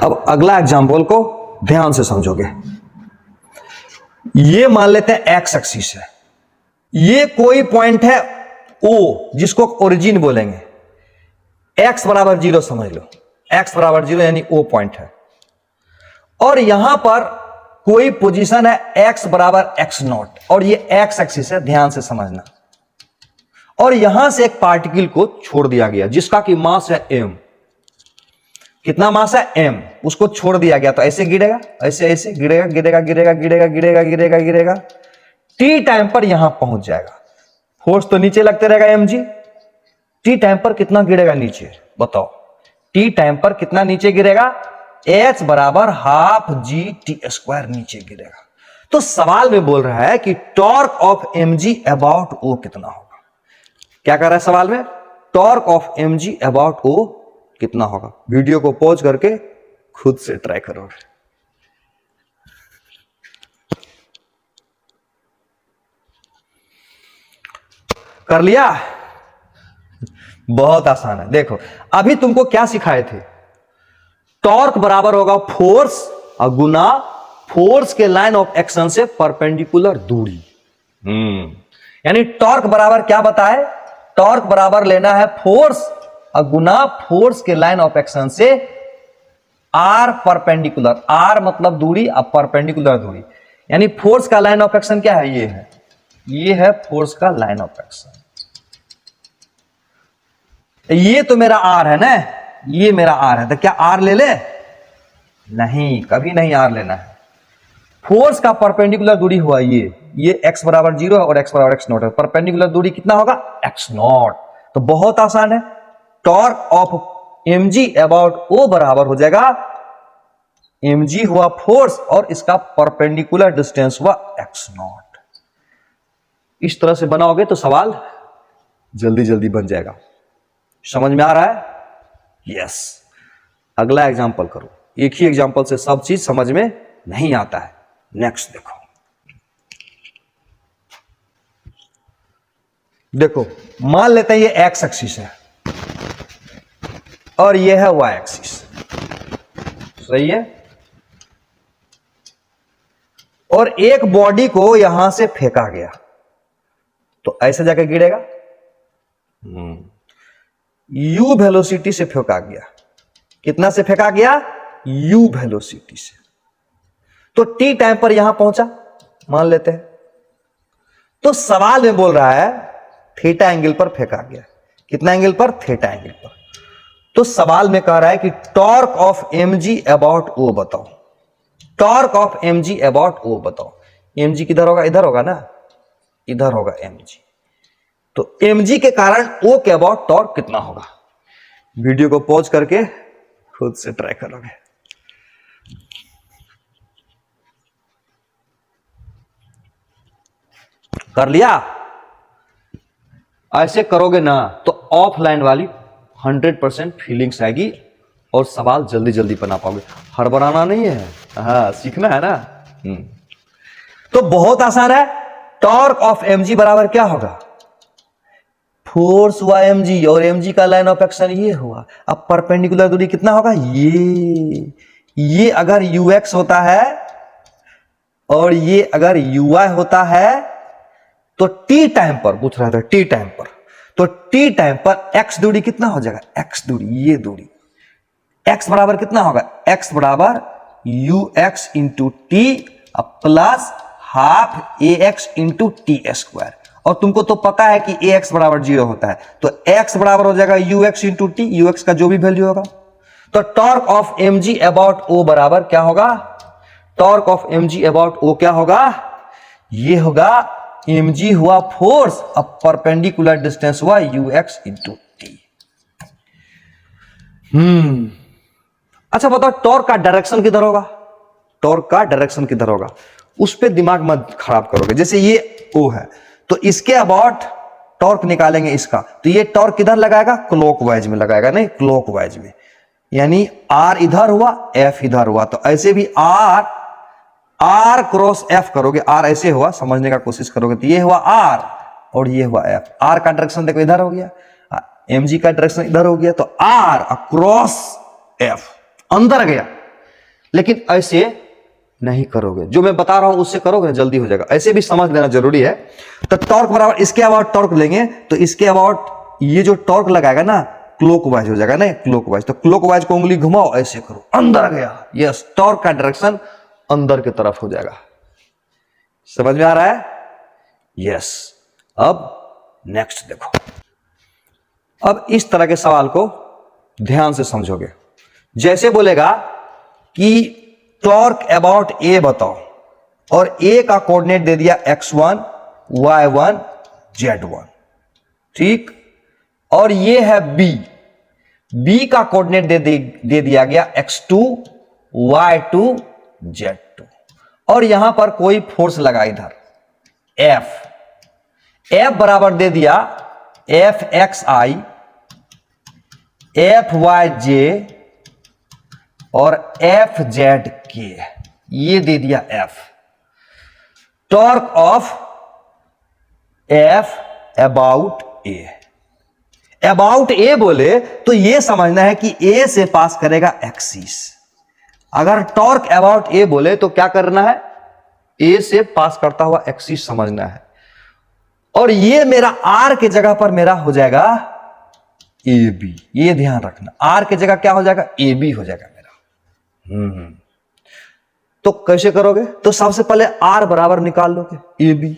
अब अगला एग्जाम्पल को ध्यान से समझोगे। ये मान लेते हैं एक्स एक्सिस है, ये कोई पॉइंट है ओ जिसको ओरिजिन बोलेंगे, एक्स बराबर 0 समझ लो, एक्स बराबर 0 यानी ओ पॉइंट है। और यहां पर कोई पोजीशन है एक्स बराबर एक्स नॉट, और ये एक्स एक्सिस है, ध्यान से समझना। और यहां से एक पार्टिकल को छोड़ दिया गया जिसका कि मास है m। कितना मास है m, उसको छोड़ दिया गया, तो ऐसे गिरेगा, ऐसे ऐसे गिरेगा गिरेगा गिरेगा गिरेगा गिरेगा गिरेगा गिरेगा, टी टाइम पर यहां पहुंच जाएगा। फोर्स तो नीचे लगते रहेगा mg, टी टाइम पर कितना गिरेगा नीचे बताओ, टी टाइम पर कितना नीचे गिरेगा, h बराबर हाफ जी टी स्क्वायर नीचे गिरेगा। तो सवाल में बोल रहा है कि torque of mg about o कितना होगा। क्या कर रहा है सवाल में, torque of mg about o कितना होगा। वीडियो को पॉज करके खुद से ट्राई करोगे। कर लिया, बहुत आसान है। देखो अभी तुमको क्या सिखाए थे, टॉर्क बराबर होगा फोर्स और गुना फोर्स के लाइन ऑफ एक्शन से परपेंडिकुलर दूरी। यानी टॉर्क बराबर क्या बताए, टॉर्क बराबर लेना है फोर्स और गुना फोर्स के लाइन ऑफ एक्शन से आर परपेंडिकुलर, आर मतलब दूरी और परपेंडिकुलर दूरी। यानी फोर्स का लाइन ऑफ एक्शन क्या है, ये है फोर्स का लाइन ऑफ एक्शन। ये तो मेरा आर है ना, ये मेरा आर है, तो क्या आर ले ले, नहीं कभी नहीं आर लेना है। फोर्स का परपेंडिकुलर दूरी हुआ ये x बराबर 0 है और x बराबर x नॉट है, परपेंडिकुलर दूरी कितना होगा x नॉट। तो बहुत आसान है, torque of mg about o बराबर हो जाएगा, mg हुआ फोर्स और इसका परपेंडिकुलर डिस्टेंस हुआ x नॉट। इस तरह से बनाओगे तो सवाल जल्दी जल्दी बन जाएगा। समझ में आ रहा है, यस। अगला एग्जांपल करो, एक ही एग्जांपल से सब चीज समझ में नहीं आता है। नेक्स्ट देखो, देखो मान लेते हैं ये एक्स एक्सिस है और ये है वाई एक्सिस, सही है। और एक बॉडी को यहां से फेंका गया तो ऐसे जाकर गिरेगा, u वेलोसिटी से फेंका गया। कितना से फेंका गया, u वेलोसिटी से। तो t टाइम पर यहां पहुंचा मान लेते हैं, तो सवाल में बोल रहा है थीटा एंगल पर फेंका गया। कितना एंगल पर, थीटा एंगल पर। तो सवाल में कह रहा है कि torque of mg about o बताओ, torque of mg about o बताओ। mg किधर होगा, इधर होगा ना, इधर होगा mg। तो mg के कारण o के अबाउट टॉर्क कितना होगा। वीडियो को पॉज करके खुद से ट्राई करोगे। कर लिया, ऐसे करोगे ना तो ऑफलाइन वाली 100% फीलिंग्स आएगी और सवाल जल्दी जल्दी बना पाओगे। हड़बड़ाना नहीं है, हाँ सीखना है ना। तो बहुत आसान है, टॉर्क ऑफ mg बराबर क्या होगा, फोर्स हुआ mg और mg का लाइन ऑफ एक्शन ये हुआ। अब परपेंडिकुलर दूरी कितना होगा, ये अगर ux होता है और ये अगर uy होता है तो t टाइम पर पूछ रहा था, t टाइम पर, तो t टाइम पर x दूरी कितना हो जाएगा, x दूरी, ये दूरी x बराबर कितना होगा, x बराबर ux into T plus half ax into T square. और तुमको तो पता है कि ax बराबर 0 होता है, तो x बराबर हो जाएगा ux इंटू टी, ux का जो भी वैल्यू होगा। तो torque of mg about o बराबर क्या होगा, torque of mg about o क्या होगा, ये होगा mg हुआ फोर्स, अब परपेंडिकुलर डिस्टेंस हुआ ux इंटू टी। अच्छा बताओ टॉर्क का डायरेक्शन किधर होगा, टॉर्क का डायरेक्शन किधर होगा, उस पे दिमाग मत खराब करोगे। जैसे ये O है तो इसके अबाउट टॉर्क निकालेंगे इसका, तो ये टॉर्क किधर लगाएगा, क्लॉकवाइज में लगाएगा, नहीं क्लॉकवाइज में। यानी R इधर हुआ, F इधर हुआ, तो ऐसे भी R क्रॉस F करोगे, R ऐसे हुआ, समझने का कोशिश करोगे, तो ये हुआ R और ये हुआ F। R का डायरेक्शन देखो इधर हो गया, mg का डायरेक्शन इधर हो गया, तो r अक्रॉस f अंदर गया। लेकिन ऐसे नहीं करोगे, जो मैं बता रहा हूं उससे करोगे ना जल्दी हो जाएगा, ऐसे भी समझ लेना जरूरी है। तो टॉर्क बराबर इसके अबाउट टॉर्क लेंगे, तो इसके अबाउट ये जो टॉर्क लगाएगा ना क्लॉकवाइज हो जाएगा ना, क्लॉकवाइज। तो क्लॉकवाइज को उंगली घुमाओ, ऐसे करो, अंदर गया, यस, टॉर्क का डायरेक्शन अंदर की तरफ हो जाएगा। समझ में आ रहा है? यस। अब नेक्स्ट देखो, अब इस तरह के सवाल को ध्यान से समझोगे। जैसे बोलेगा कि टॉर्क अबाउट ए बताओ, और ए का कोऑर्डिनेट दे दिया x1, y1, z1, ठीक। और ये है बी का कोऑर्डिनेट दे दिया गया x2, y2, z2, और यहां पर कोई फोर्स लगा इधर F बराबर दे दिया Fxi, Fyj और Fzk, ये दे दिया F। Torque of F about A, about A बोले तो ये समझना है कि A से पास करेगा एक्सिस। अगर टॉर्क अबाउट A बोले तो क्या करना है, A से पास करता हुआ एक्सिस समझना है। और ये मेरा R के जगह पर मेरा हो जाएगा AB, ये ध्यान रखना, R के जगह क्या हो जाएगा, AB हो जाएगा मेरा। तो कैसे करोगे, तो सबसे पहले R बराबर निकाल लोगे AB।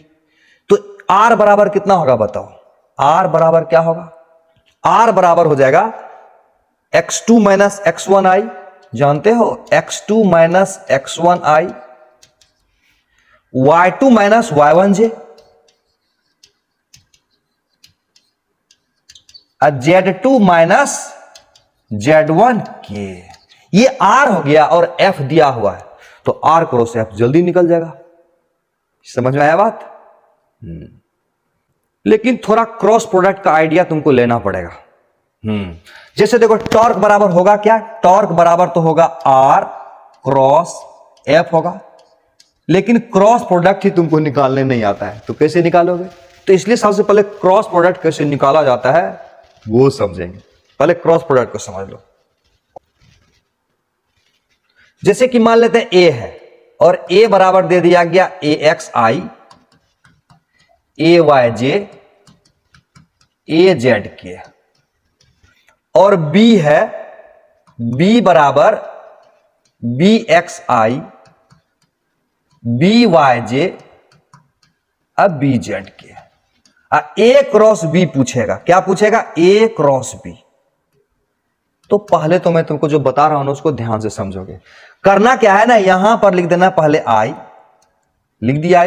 तो R बराबर कितना होगा बताओ, R बराबर क्या होगा, R बराबर हो जाएगा x2 माइनस x1i, जानते हो x2 minus x1i, y2 minus y1j, z2 minus z1k। ये R हो गया और F दिया हुआ है, तो R क्रॉस F जल्दी निकल जाएगा। समझ में आया बात? लेकिन थोड़ा क्रॉस प्रोडक्ट का आइडिया तुमको लेना पड़ेगा। जैसे देखो टॉर्क बराबर होगा क्या, टॉर्क बराबर तो होगा R क्रॉस F होगा, लेकिन क्रॉस प्रोडक्ट ही तुमको निकालने नहीं आता है, तो कैसे निकालोगे? तो इसलिए सबसे पहले क्रॉस प्रोडक्ट कैसे निकाला जाता है वो समझेंगे। पहले क्रॉस प्रोडक्ट को समझ लो। जैसे कि मान लेते हैं A है, और A बराबर दे दिया गया AXI, AYJ, AZK, और B है, B बराबर BXI, BYJ, अब BZK। A क्रॉस B पूछेगा, क्या पूछेगा, A क्रॉस B। तो पहले तो मैं तुमको जो बता रहा हूं ना उसको ध्यान से समझोगे। करना क्या है ना, यहां पर लिख देना पहले I, लिख दिया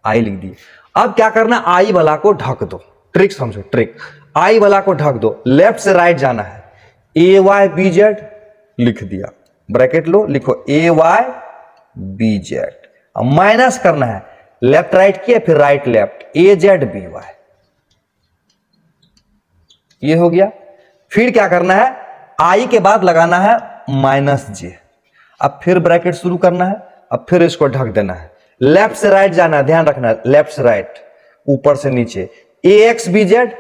I लिख दी। अब क्या करना, I वाला को ढक दो, ट्रिक समझो, ट्रिक। I वाला को ढक दो, लेफ्ट से राइट जाना है, AYBZ लिख दिया, ब्रैकेट लो, लिखो AYBZ। अब माइनस करना है, लेफ्ट राइट किया फिर राइट लेफ्ट, AZBY, ये हो गया। फिर क्या करना है, I के बाद लगाना है -J, अब फिर ब्रैकेट शुरू करना है, अब फिर इसको ढक देना है, लेफ्ट से राइट जाना है, ध्यान रखना है, लेफ्ट से राइट, ऊपर से नीचे, AXBZ,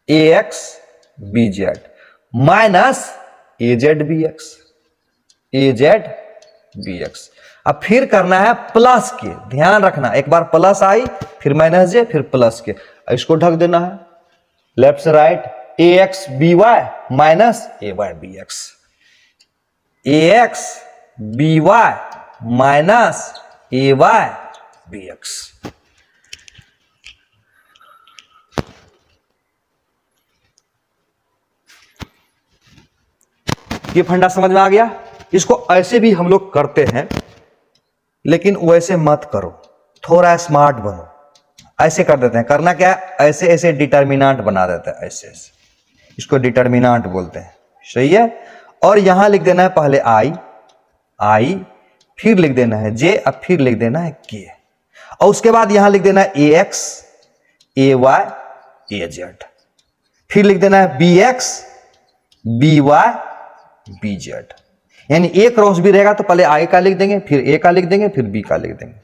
AXBZ minus AZBX, AZBX। अब फिर करना है प्लस के, ध्यान रखना, एक बार प्लस आई फिर -J फिर प्लस के, इसको ढक देना है, लेफ्ट से right, AXBY minus AYBX, AXBY minus AYBX। ये फंडा समझ में आ गया। इसको ऐसे भी हम लोग करते हैं, लेकिन वैसे मत करो, थोड़ा स्मार्ट बनो। ऐसे कर देते हैं, करना क्या है, ऐसे ऐसे डिटर्मिनेंट बना देते हैं, ऐसे ऐसे, इसको डिटर्मिनेंट बोलते हैं, सही है। और यहां लिख देना है पहले I, फिर लिख देना है J, अब फिर लिख देना है K, और उसके बाद यहां लिख देना है AX, AY, AZ, फिर लिख देना है BX, BY, BZ। यानी A क्रॉस B रहेगा तो पहले I का लिख देंगे, फिर A का लिख देंगे, फिर B का लिख देंगे,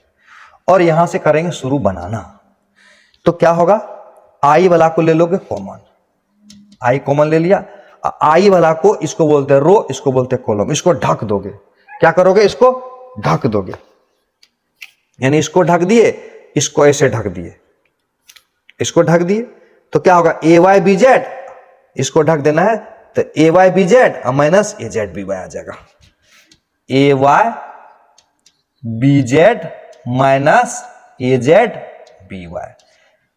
और यहां से करेंगे शुरू बनाना। तो क्या होगा, I वाला को ले लोगे कॉमन, आई कॉमन ले लिया, आई वाला को इसको बोलते हैं रो, इसको बोलते हैं कॉलम। इसको ढक दोगे, क्या करोगे, इसको ढक दोगे, यानी इसको ढक दिए, इसको ऐसे ढक दिए, इसको ढक दिए, तो क्या होगा, ए वाई बी जेड, इसको ढक देना है तो ए वाई बी जेड माइनस ए जेड बी वाई आ जाएगा, ए वाई बी जेड माइनस ए जेड बी वाई।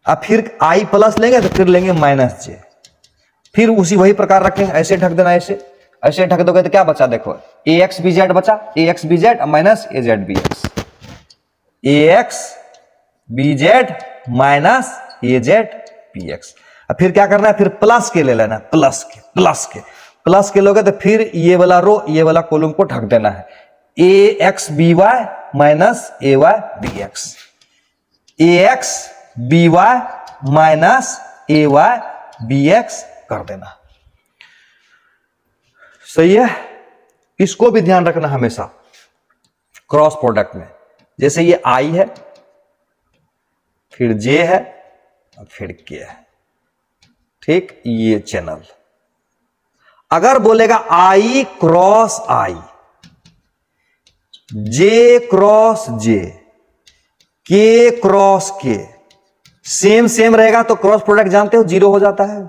अब फिर आई प्लस लेंगे तो फिर लेंगे माइनस जे, फिर उसी वही प्रकार रखेंगे, ऐसे ढक देना, ऐसे ढक दोगे तो क्या बचा, देखो ए एक्स बी जेड बचा, ए एक्स बी जेड माइनस ए जेड बी एक्स, ए एक्स बी जेड माइनस ए जेड बी एक्स। अब फिर क्या करना है, फिर प्लस के ले लेना, प्लस के लोगे तो फिर ये वाला रो ये वाला कॉलम को ढक देना है, ए एक्स बी वाई माइनस ए वाई बी एक्स, ए एक्स बी वाई माइनस ए वाई बी एक्स कर देना। सही है, इसको भी ध्यान रखना हमेशा क्रॉस प्रोडक्ट में, जैसे ये आई है, फिर जे है और फिर के है, ठीक, ये चैनल अगर बोलेगा आई क्रॉस आई, जे क्रॉस जे, के क्रॉस के, सेम रहेगा तो क्रॉस प्रोडक्ट जानते हो जीरो हो जाता है।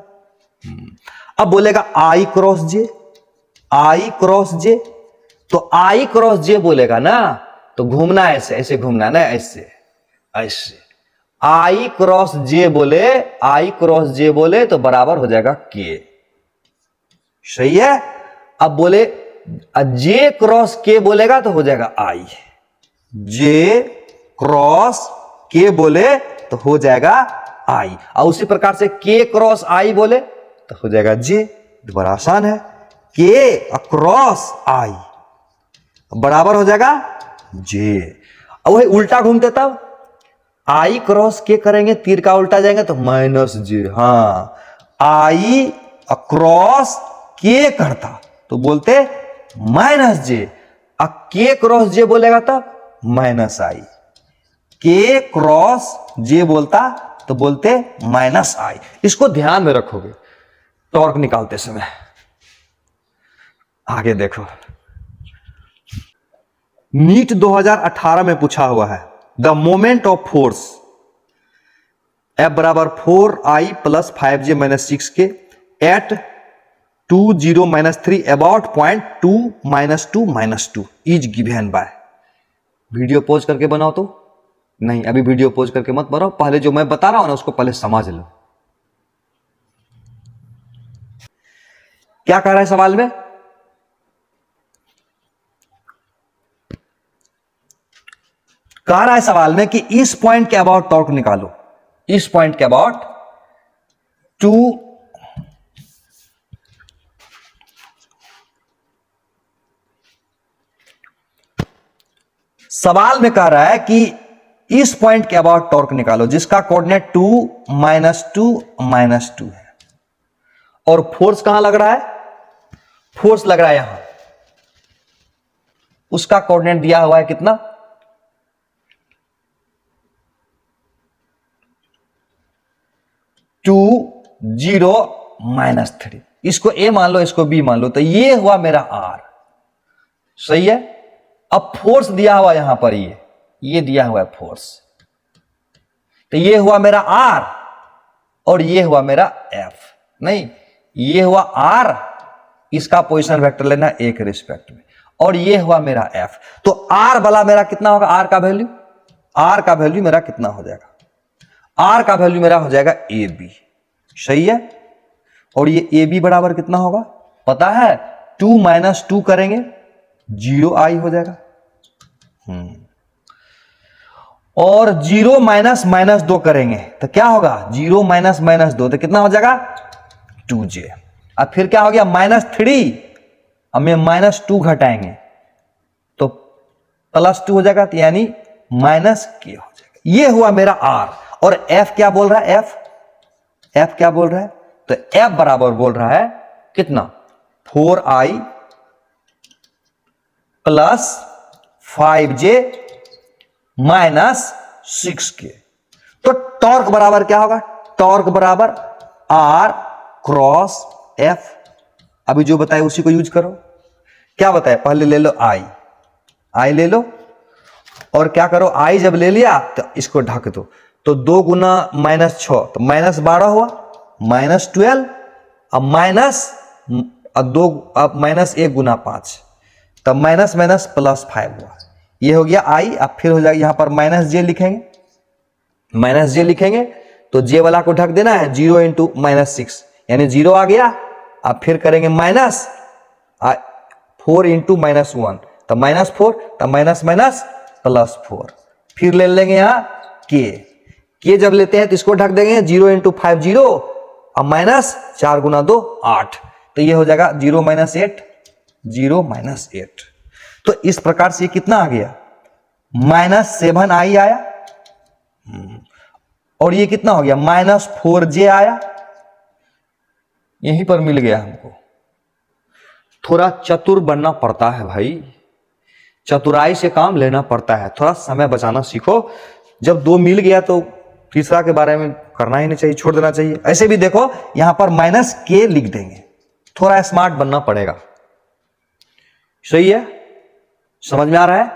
अब बोलेगा आई क्रॉस जे, आई क्रॉस जे, तो आई क्रॉस जे बोलेगा ना तो घूमना ऐसे घूमना ना, ऐसे आई क्रॉस जे बोले, आई क्रॉस जे बोले तो बराबर हो जाएगा के, सही है। अब बोले जे क्रॉस के बोलेगा तो हो जाएगा आई, जे क्रॉस के बोले तो हो जाएगा आई, और उसी प्रकार से के क्रॉस आई बोले तो हो जाएगा जे, बड़ा आसान है, के क्रॉस आई बराबर हो जाएगा जे। अब वही उल्टा घूमते तब आई क्रॉस के करेंगे, तीर का उल्टा जाएंगे तो माइनस जे, हाँ आई क्रॉस के करता तो बोलते माइनस जे, अब के क्रॉस जे बोलेगा तब माइनस आई, के क्रॉस जे बोलता तो बोलते माइनस आई। इसको ध्यान में रखोगे टॉर्क निकालते समय। आगे देखो, नीट 2018 में पूछा हुआ है, the moment of force F बराबर 4i प्लस 5j माइनस 6 के at 2 0 minus 3 about point 2 minus 2 minus 2 is given by. Video pause करके बनाओ तो नहीं, अभी वीडियो पॉज करके मत बनाओ, पहले जो मैं बता रहा हूं ना उसको पहले समझ लो। क्या कह रहा है सवाल में, कह रहा है सवाल में कि इस पॉइंट के अबाउट टॉर्क निकालो, इस पॉइंट के अबाउट 2 सवाल में कह रहा है कि इस पॉइंट के अबाउट टॉर्क निकालो जिसका कोऑर्डिनेट 2 माइनस 2 माइनस 2 है, और फोर्स कहां लग रहा है, फोर्स लग रहा है यहां, उसका कोऑर्डिनेट दिया हुआ है कितना 2 0 माइनस 3, इसको ए मान लो इसको बी मान लो, तो ये हुआ मेरा आर, सही है। अब फोर्स दिया हुआ यहां पर ये दिया हुआ है फोर्स, तो ये हुआ मेरा आर और ये हुआ मेरा एफ, नहीं ये हुआ आर, इसका पोजीशन वेक्टर लेना ए के रिस्पेक्ट में, और ये हुआ मेरा एफ। तो आर वाला मेरा कितना होगा, आर का वैल्यू मेरा कितना हो जाएगा, आर का वैल्यू मेरा हो जाएगा ए बी, सही है। और ये ए बी बराबर कितना होगा पता है, 2 माइनस 2 करेंगे 0 आई हो जाएगा, और 0 माइनस माइनस 2 करेंगे तो क्या होगा, 0 माइनस माइनस 2 तो कितना हो जाएगा 2j। अब फिर क्या हो गया -3, अब में -2 घटाएंगे तो +2 हो जाएगा, तो यानी -k हो जाएगा। ये हुआ मेरा आर, और एफ क्या बोल रहा है, एफ क्या बोल रहा है, तो एफ बराबर बोल रहा है कितना 4i plus 5j minus 6k। तो टॉर्क बराबर क्या होगा, टॉर्क बराबर आर क्रॉस एफ। अभी जो बताया उसी को यूज करो। क्या बताया, पहले ले लो आई ले लो, और क्या करो, आई जब ले लिया तो इसको ढक दो, तो 2 गुना -6 तो -12 हुआ, -12, अब -1 गुना 5 तब -+5 हुआ। ये हो गया आई। अब फिर हो जाएगा यहां पर -j लिखेंगे, तो j वाला को ढक देना है, 0 इंटू -6 यानी 0 आ गया। अब फिर करेंगे -4 इंटू -1 तब -4 तब +4। फिर ले लेंगे यहां के जब लेते हैं तो इसको ढक देंगे, 0 इंटू 5 0, अब -4 गुना 2 8, तो ये हो जाएगा 0 -8। तो इस प्रकार से कितना आ गया, -7i आया, और ये कितना हो गया, -4j आया। यहीं पर मिल गया हमको। थोड़ा चतुर बनना पड़ता है भाई, चतुराई से काम लेना पड़ता है, थोड़ा समय बचाना सीखो। जब 2 मिल गया तो तीसरा के बारे में करना ही नहीं चाहिए, छोड़ देना चाहिए। ऐसे भी देखो यहां पर -k लिख देंगे, थोड़ा स्मार्ट बनना पड़ेगा। सही है, समझ में आ रहा है?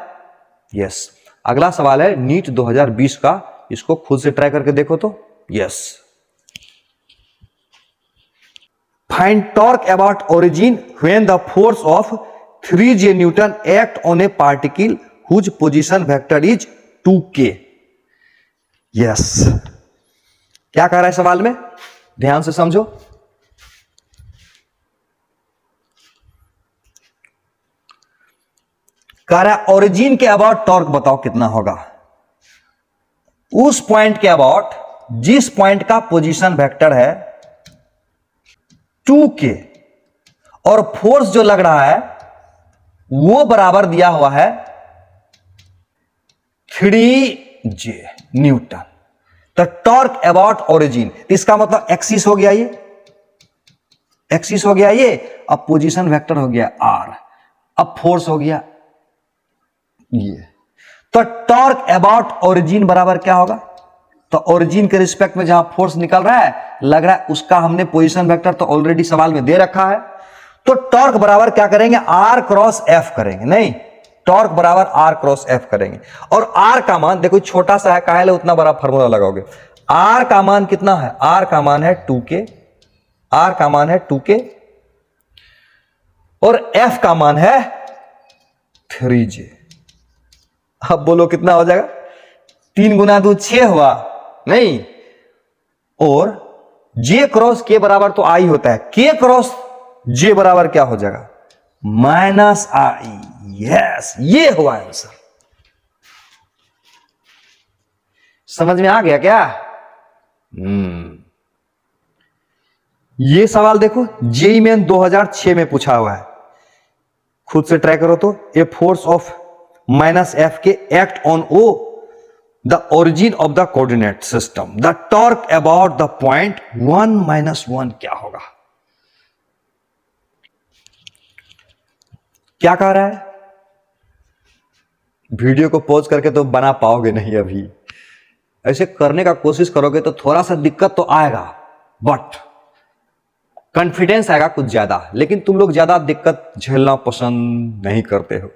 यस। अगला सवाल है नीट 2020 का, इसको खुद से ट्राई करके देखो तो। Yes, find torque about origin when the force of 3j newton act on a particle whose position vector is 2k। Yes, क्या कह रहा है सवाल में, ध्यान से समझो। कह रहा है ओरिजिन के अबाउट टॉर्क बताओ कितना होगा, उस पॉइंट के अबाउट जिस पॉइंट का पोजीशन वेक्टर है 2k, और फोर्स जो लग रहा है वो बराबर दिया हुआ है 3j न्यूटन। तो टॉर्क अबाउट ओरिजिन, इसका मतलब एक्सिस हो गया, ये एक्सिस हो गया ये, अब पोजीशन वेक्टर हो गया r, अब फोर्स हो गया ये। तो टॉर्क अबाउट ओरिजिन बराबर क्या होगा, तो ओरिजिन के रिस्पेक्ट में जहां फोर्स निकल रहा है, लग रहा है उसका हमने पोजीशन वेक्टर तो ऑलरेडी सवाल में दे रखा है। तो टॉर्क बराबर क्या करेंगे, r क्रॉस f करेंगे, नहीं, टॉर्क बराबर r क्रॉस f करेंगे। और r का मान देखो छोटा सा है, काहे उतना बड़ा फार्मूला लगाओगे। r का मान कितना है, r का मान है 2k, r का मान है 2k, और f का मान है 3j। अब बोलो कितना हो जाएगा, 3 गुना 2 6 हुआ, नहीं, और j क्रॉस k बराबर तो i होता है, k क्रॉस j बराबर क्या हो जाएगा, -i। यस, ये हुआ आंसर। समझ में आ गया क्या? ये सवाल देखो जेईई मेन 2006 में पूछा हुआ है, खुद से ट्राई करो तो। ए फोर्स ऑफ -f के act on o the origin of the coordinate system, the torque about the point 1 - 1 क्या होगा? क्या कह रहा है? वीडियो को पॉज करके तो बना पाओगे नहीं, अभी ऐसे करने का कोशिश करोगे तो थोड़ा सा दिक्कत तो आएगा, बट कॉन्फिडेंस आएगा कुछ ज्यादा। लेकिन तुम लोग ज्यादा दिक्कत झेलना पसंद नहीं करते हो,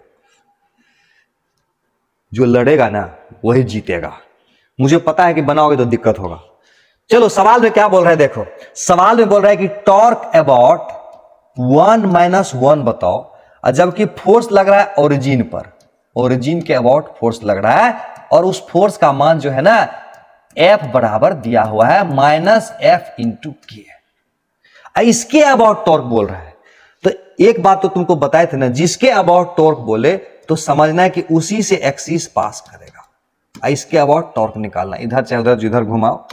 जो लड़ेगा ना वही जीतेगा। मुझे पता है कि बनाओगे तो दिक्कत होगा। चलो सवाल में क्या बोल रहा है देखो, सवाल में बोल रहा है कि टॉर्क अबाउट 1 - 1 बताओ, और जबकि फोर्स लग रहा है ओरिजिन पर, ओरिजिन के अबाउट फोर्स लग रहा है, और उस फोर्स का मान जो है ना F बराबर दिया हुआ है -F × k। इसके अबाउट टॉर्क बोल रहा है, तो एक बात तो तुमको बताए थे ना, जिसके अबाउट टॉर्क बोले तो समझना है कि उसी से एक्सिस पास करेगा। इसके अबाउट टॉर्क निकालना, इधर चाहे उधर, जिधर घुमाओ,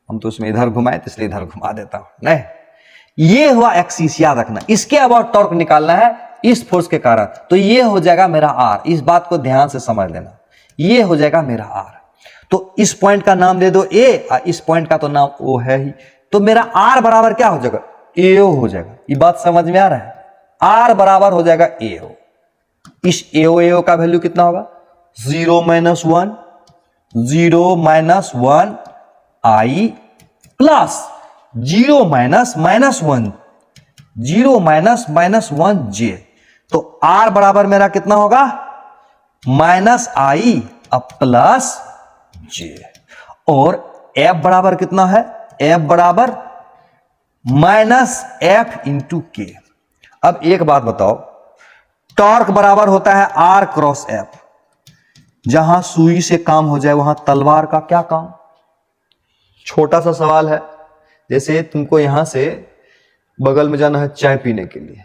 हम तो उसमें इधर घुमाए तो इसलिए इधर घुमा देता हूं, नहीं, ये हुआ एक्सिस, याद रखना। इसके अबाउट टॉर्क निकालना है इस फोर्स के कारण, तो ये हो जाएगा मेरा r। इस बात को ध्यान से समझ लेना, ये हो जाएगा मेरा r। तो इस पॉइंट का नाम दे दो a, और इस पॉइंट का तो नाम o है ही, तो मेरा r बराबर क्या हो जाएगा, AO हो जाएगा। ये बात समझ में आ रहा है, r बराबर हो जाएगा AO। इस AO का वैल्यू कितना होगा, 0 - 1 i plus zero minus minus one, zero minus minus one j. तो आर बराबर मेरा कितना होगा, माइनस आई अब प्लस जे। और एफ बराबर कितना है, एफ बराबर माइनस एफ इंटू के। अब एक बात बताओ, टॉर्क बराबर होता है आर क्रॉस एफ। जहां सुई से काम हो जाए वहां तलवार का क्या काम। छोटा सा सवाल है, जैसे तुमको यहां से बगल में जाना है चाय पीने के लिए,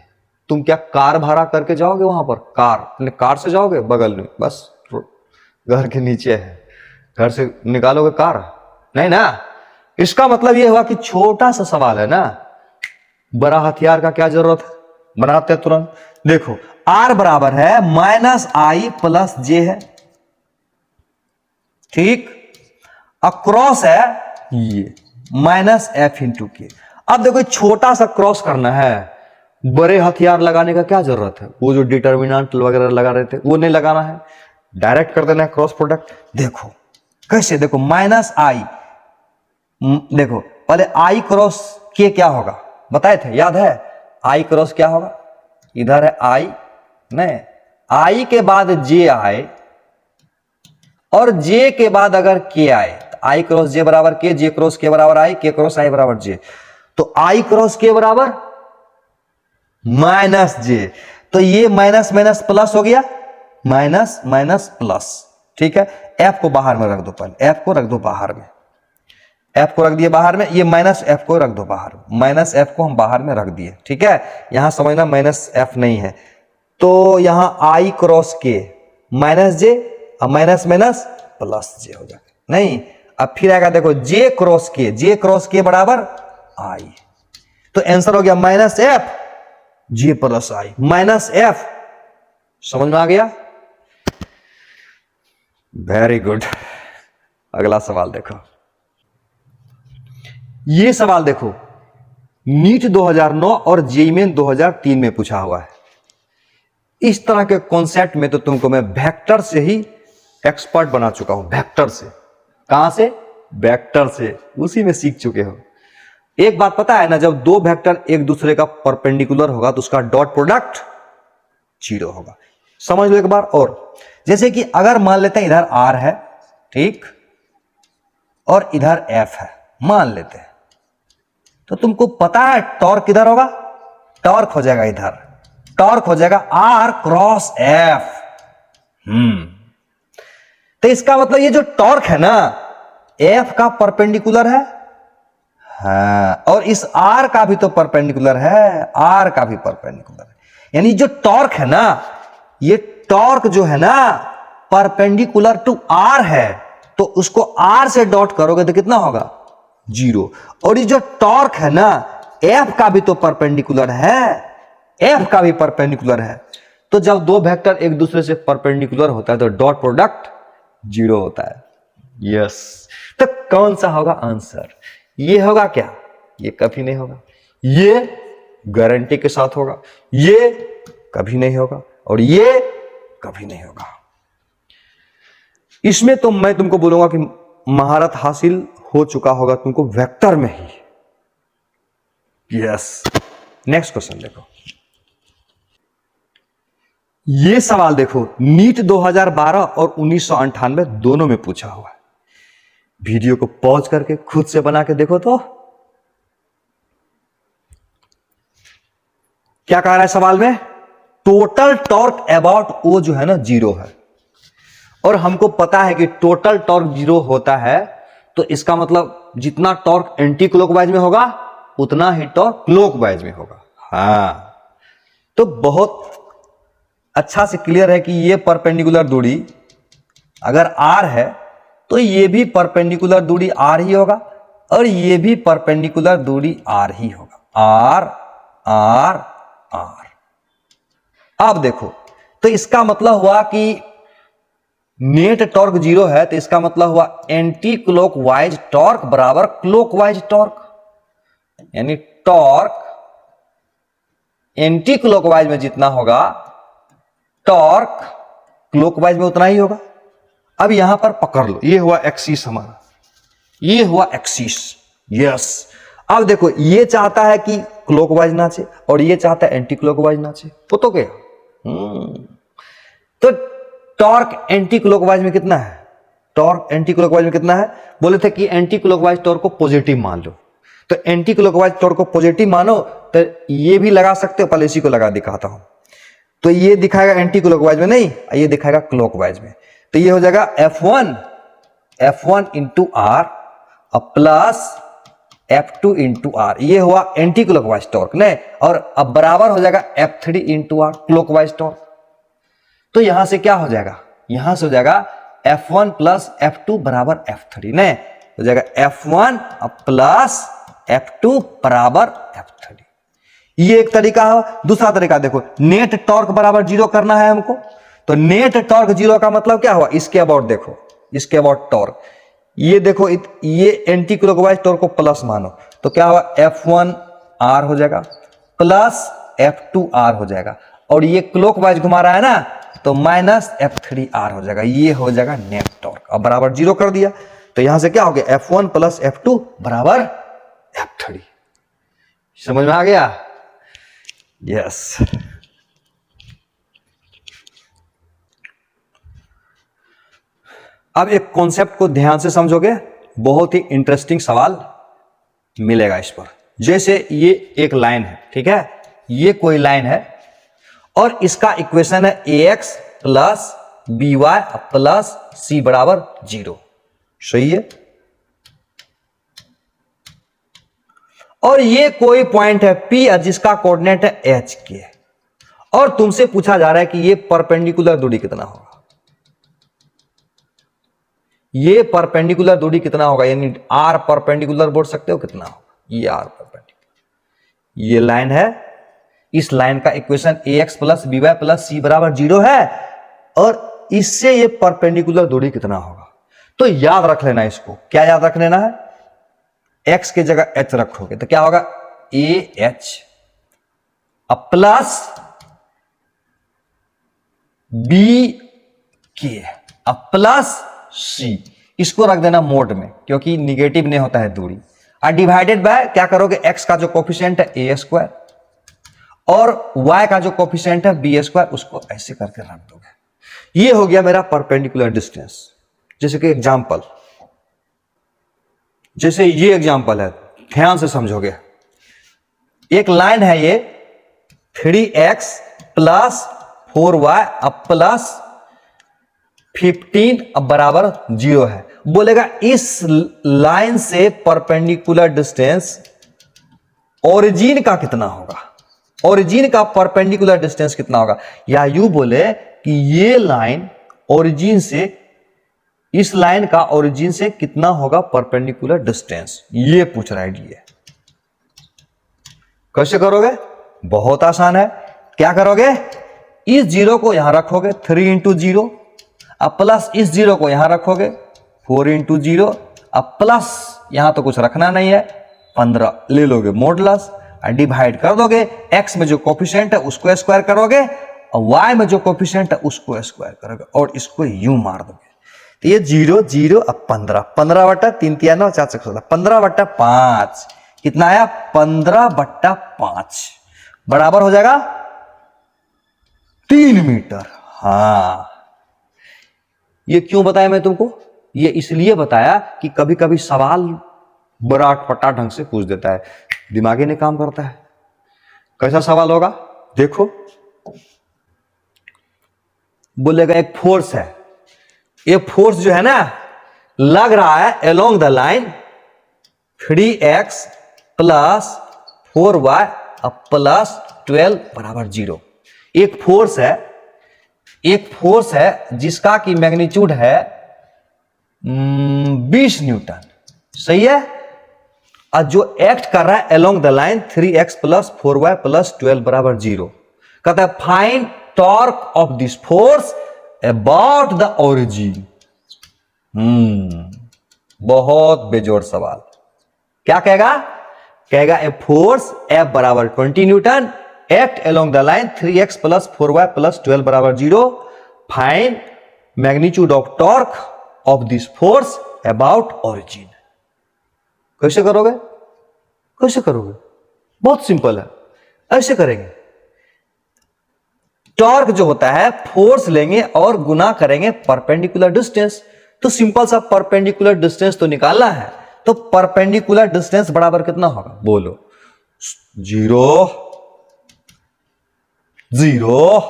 तुम क्या कार भाड़ा करके जाओगे वहां पर, कार अपने कार से जाओगे, बगल में बस घर के नीचे है, घर से निकालोगे कार, नहीं ना। इसका मतलब यह हुआ कि छोटा सा सवाल है ना, बड़ा हथियार का क्या जरूरत है, बनाते हैं तुरंत। देखो आर बराबर है माइनस आई प्लस जे है, ठीक। अक्रॉस है ये माइनस एफ इंटू के। अब देखो छोटा सा क्रॉस करना है, बड़े हथियार लगाने का क्या जरूरत है, वो जो डिटर्मिनेंट वगैरह लगा रहे थे वो नहीं लगाना है, डायरेक्ट कर देना है क्रॉस प्रोडक्ट। देखो कैसे, देखो माइनस आई, देखो पहले आई क्रॉस के क्या होगा बताए थे, याद है, आई क्रॉस क्या होगा, इधर है आई, नहीं आई के बाद जे आए और जे के बाद अगर के आए तो आई क्रॉस जे बराबर के, जे क्रॉस के बराबर आई, के क्रॉस आई बराबर जे। तो आई क्रॉस के बराबर माइनस जे, तो ये माइनस माइनस प्लस हो गया, माइनस माइनस प्लस, ठीक है। एफ को बाहर में रख दो, पहले एफ को रख दो बाहर में, एफ को रख दिए बाहर में, ये माइनस एफ को रख दो बाहर, माइनस एफ को हम बाहर में रख दिए, ठीक है। यहां समझना माइनस एफ नहीं है, तो यहां आई क्रॉस के माइनस जे, अब माइनस माइनस प्लस जे हो जाएगा, नहीं अब फिर आएगा देखो जे क्रॉस के, जे क्रॉस के बराबर आई, तो आंसर हो गया माइनस एफ जे प्लस आई, माइनस एफ। समझ में आ गया, वेरी गुड। अगला सवाल देखो, ये सवाल देखो नीट 2009 और जेईई मेन 2003 में पूछा हुआ है। इस तरह के कॉन्सेप्ट में तो तुमको मैं वेक्टर से ही एक्सपर्ट बना चुका हूं, वेक्टर से। कहां से, वेक्टर से, उसी में सीख चुके हो। एक बात पता है ना, जब दो वेक्टर एक दूसरे का परपेंडिकुलर होगा तो उसका डॉट प्रोडक्ट जीरो होगा। समझ लो एक बार और, जैसे कि अगर मान लेते हैं इधर आर है, ठीक, और इधर एफ है, मान लेते हैं, तो तुमको पता है टॉर्क किधर होगा, टॉर्क हो जाएगा इधर, टॉर्क हो जाएगा आर क्रॉस एफ। तो इसका मतलब ये जो टॉर्क है ना, एफ का परपेंडिकुलर है, हाँ, और इस आर का भी तो परपेंडिकुलर है, आर का भी परपेंडिकुलर है। यानी जो टॉर्क है ना, ये टॉर्क जो है ना परपेंडिकुलर टू आर है, तो उसको आर से डॉट करोगे तो कितना होगा, जीरो। और ये जो टॉर्क है ना एफ का भी तो परपेंडिकुलर है, एफ का भी परपेंडिकुलर है। तो जब दो वेक्टर एक दूसरे से परपेंडिकुलर होता है तो डॉट प्रोडक्ट जीरो होता है। यस, तो कौन सा होगा आंसर, ये होगा क्या, ये कभी नहीं होगा, ये गारंटी के साथ होगा, ये कभी नहीं होगा, और ये कभी नहीं होगा। इसमें तो मैं तुमको बोलूंगा कि महारत हासिल हो चुका होगा तुमको वेक्टर में ही। यस, नेक्स्ट क्वेश्चन देखो, ये सवाल देखो नीट 2012 और 1998 दोनों में पूछा हुआ है। वीडियो को पॉज करके खुद से बना के देखो तो क्या कह रहा है सवाल में, टोटल टॉर्क अबाउट ओ जो है ना जीरो है, और हमको पता है कि टोटल टॉर्क जीरो होता है, तो इसका मतलब जितना टॉर्क एंटी क्लॉकवाइज में होगा उतना ही टॉर्क क्लॉकवाइज में होगा। हाँ, तो बहुत अच्छा से क्लियर है कि ये परपेंडिकुलर दूरी अगर आर है तो ये भी परपेंडिकुलर दूरी आर ही होगा, और ये भी परपेंडिकुलर दूरी आर ही होगा, आर आर आर। अब देखो, तो इसका मतलब हुआ कि नेट टॉर्क जीरो है, तो इसका मतलब हुआ एंटी क्लॉकवाइज टॉर्क बराबर क्लॉकवाइज टॉर्क, यानी टॉर्क एंटी क्लॉकवाइज में जितना होगा टॉर्क क्लॉकवाइज में उतना ही होगा। अब यहां पर पकड़ लो, ये हुआ एक्सिस हमारा, ये हुआ एक्सिस। यस, अब देखो ये चाहता है कि क्लॉकवाइज नाचे और ये चाहता है एंटी क्लॉकवाइज नाचे, तो क्या तो टॉर्क एंटी क्लॉकवाइज में कितना है, टॉर्क एंटी क्लॉकवाइज में कितना है, बोले थे कि एंटी क्लॉकवाइज टॉर्क को पॉजिटिव मान लो, तो एंटी क्लॉकवाइज टॉर्क को पॉजिटिव मानो तो ये भी लगा सकते हो, पहले इसी को लगा दिखाता हूं, तो ये दिखाएगा एंटी क्लॉकवाइज में नहीं, ये दिखाएगा क्लॉकवाइज में, तो ये हो जाएगा F1 into R plus F2 into R, ये हुआ एंटी क्लॉकवाइज टॉर्क ने, और अब बराबर हो जाएगा F3 into are clockwise torque. तो यहां से क्या हो जाएगा, यहां से हो जाएगा F1 प्लस F2 बराबर F3 ने, हो जाएगा F1 प्लस F2 बराबर F3। ये एक तरीका है। दूसरा तरीका देखो, नेट टॉर्क बराबर 0 करना है हमको, तो नेट टॉर्क 0 का मतलब क्या हुआ, इसके अबाउट देखो, इसके अबाउट टॉर्क, ये देखो ये एंटी क्लॉकवाइज टॉर्क को प्लस मानो, तो क्या हुआ F1 R हो जाएगा प्लस F2 R हो जाएगा, और ये क्लॉकवाइज घुमा रहा है ना, तो माइनस F3 R हो जाएगा, ये हो जाएगा नेट टॉर्क। अब बराबर 0 कर दिया, तो यहां से क्या हो गया F1 प्लस F2 बराबर F3। समझ में आ गया? यस। अब एक कॉन्सेप्ट को ध्यान से समझोगे, बहुत ही इंटरेस्टिंग सवाल मिलेगा इस पर। जैसे ये एक लाइन है, ठीक है, ये कोई लाइन है और इसका इक्वेशन है ax plus b y plus c बराबर 0, सही है। और ये कोई पॉइंट है P जिसका कोऑर्डिनेट है h के, और तुमसे पूछा जा रहा है कि ये परपेंडिकुलर दूरी कितना होगा, ये परपेंडिकुलर दूरी कितना होगा, यानी r परपेंडिकुलर बोल सकते हो कितना होगा, ये r परपेंडिकुलर, ये लाइन है, इस लाइन का equation ax plus b y plus c बराबर 0 है, और इससे ये परपेंडिकुलर दूरी कितना होगा। तो याद रख लेना इसको, क्या याद रख लेना है, x की जगह h रखोगे तो क्या होगा ah प्लस बी के प्लस सी, इसको रख देना मोड में क्योंकि निगेटिव नहीं होता है दूरी, और डिवाइडेड बाय क्या करोगे, x का जो कोफिशिएंट है a स्क्वायर और y का जो कोफिशिएंट है b स्क्वायर, उसको ऐसे करके रख दोगे। ये हो गया मेरा परपेंडिकुलर डिस्टेंस। जैसे कि एग्जांपल, जैसे ये एग्जांपल है, ध्यान से समझोगे, एक लाइन है ये 3x प्लस 4y प्लस 15 अब बराबर 0 है। बोलेगा इस लाइन से परपेंडिकुलर डिस्टेंस ओरिजिन का कितना होगा, ओरिजिन का परपेंडिकुलर डिस्टेंस कितना होगा, या यूं बोले कि ये लाइन ओरिजिन से, इस लाइन का ओरिजिन से कितना होगा परपेंडिकुलर डिस्टेंस, ये पूछ रहा है ये। कैसे करोगे, बहुत आसान है। क्या करोगे, इस 0 को यहां रखोगे 3 इंटू 0, अब प्लस इस 0 को यहां रखोगे 4 इंटू 0, अब प्लस यहां तो कुछ रखना नहीं है 15 ले लोगे मॉडुलस, डिवाइड कर दोगे, x में जो कोफिशिएंट है उसको स्क्वायर करोगे और y में जो कोफिशिएंट है उसको स्क्वायर करोगे और इसको यूं मार दोगे, तो ये 0 0 अब 15, 15 बट्टा 3 3 9 4 16, 15 बट्टा 5 कितना आया, 15 बट्टा 5 बराबर हो जाएगा 3 मीटर। हाँ, ये क्यों बताया मैं तुमको, ये इसलिए बताया कि कभी कभी सवाल बड़ा अटपटा ढंग से पूछ देता है, दिमाग ही नहीं काम करता है। कैसा सवाल होगा देखो, बोलेगा एक फोर्स है, ये फोर्स जो है ना लग रहा है along the line 3x plus 4y plus 12 बराबर 0। एक फोर्स है, एक फोर्स है जिसका की मैग्नीट्यूड है 20 न्यूटन, सही है, और जो एक्ट कर रहा है along the line 3x plus 4y plus 12 बराबर 0। कहता है find torque of this force about the origin. बहुत बेजोड़ सवाल। क्या कहेगा, कहेगा ए फोर्स F बराबर 20 Newton act along the line 3x plus 4y plus 12 बराबर 0, find magnitude of torque of this force about origin. कैसे करोगे, कैसे करोगे? बहुत सिंपल है, ऐसे करेंगे। टॉर्क जो होता है फोर्स लेंगे और गुना करेंगे परपेंडिकुलर डिस्टेंस। तो सिंपल सा परपेंडिकुलर डिस्टेंस तो निकालना है। तो परपेंडिकुलर डिस्टेंस बराबर कितना होगा? बोलो। 0 0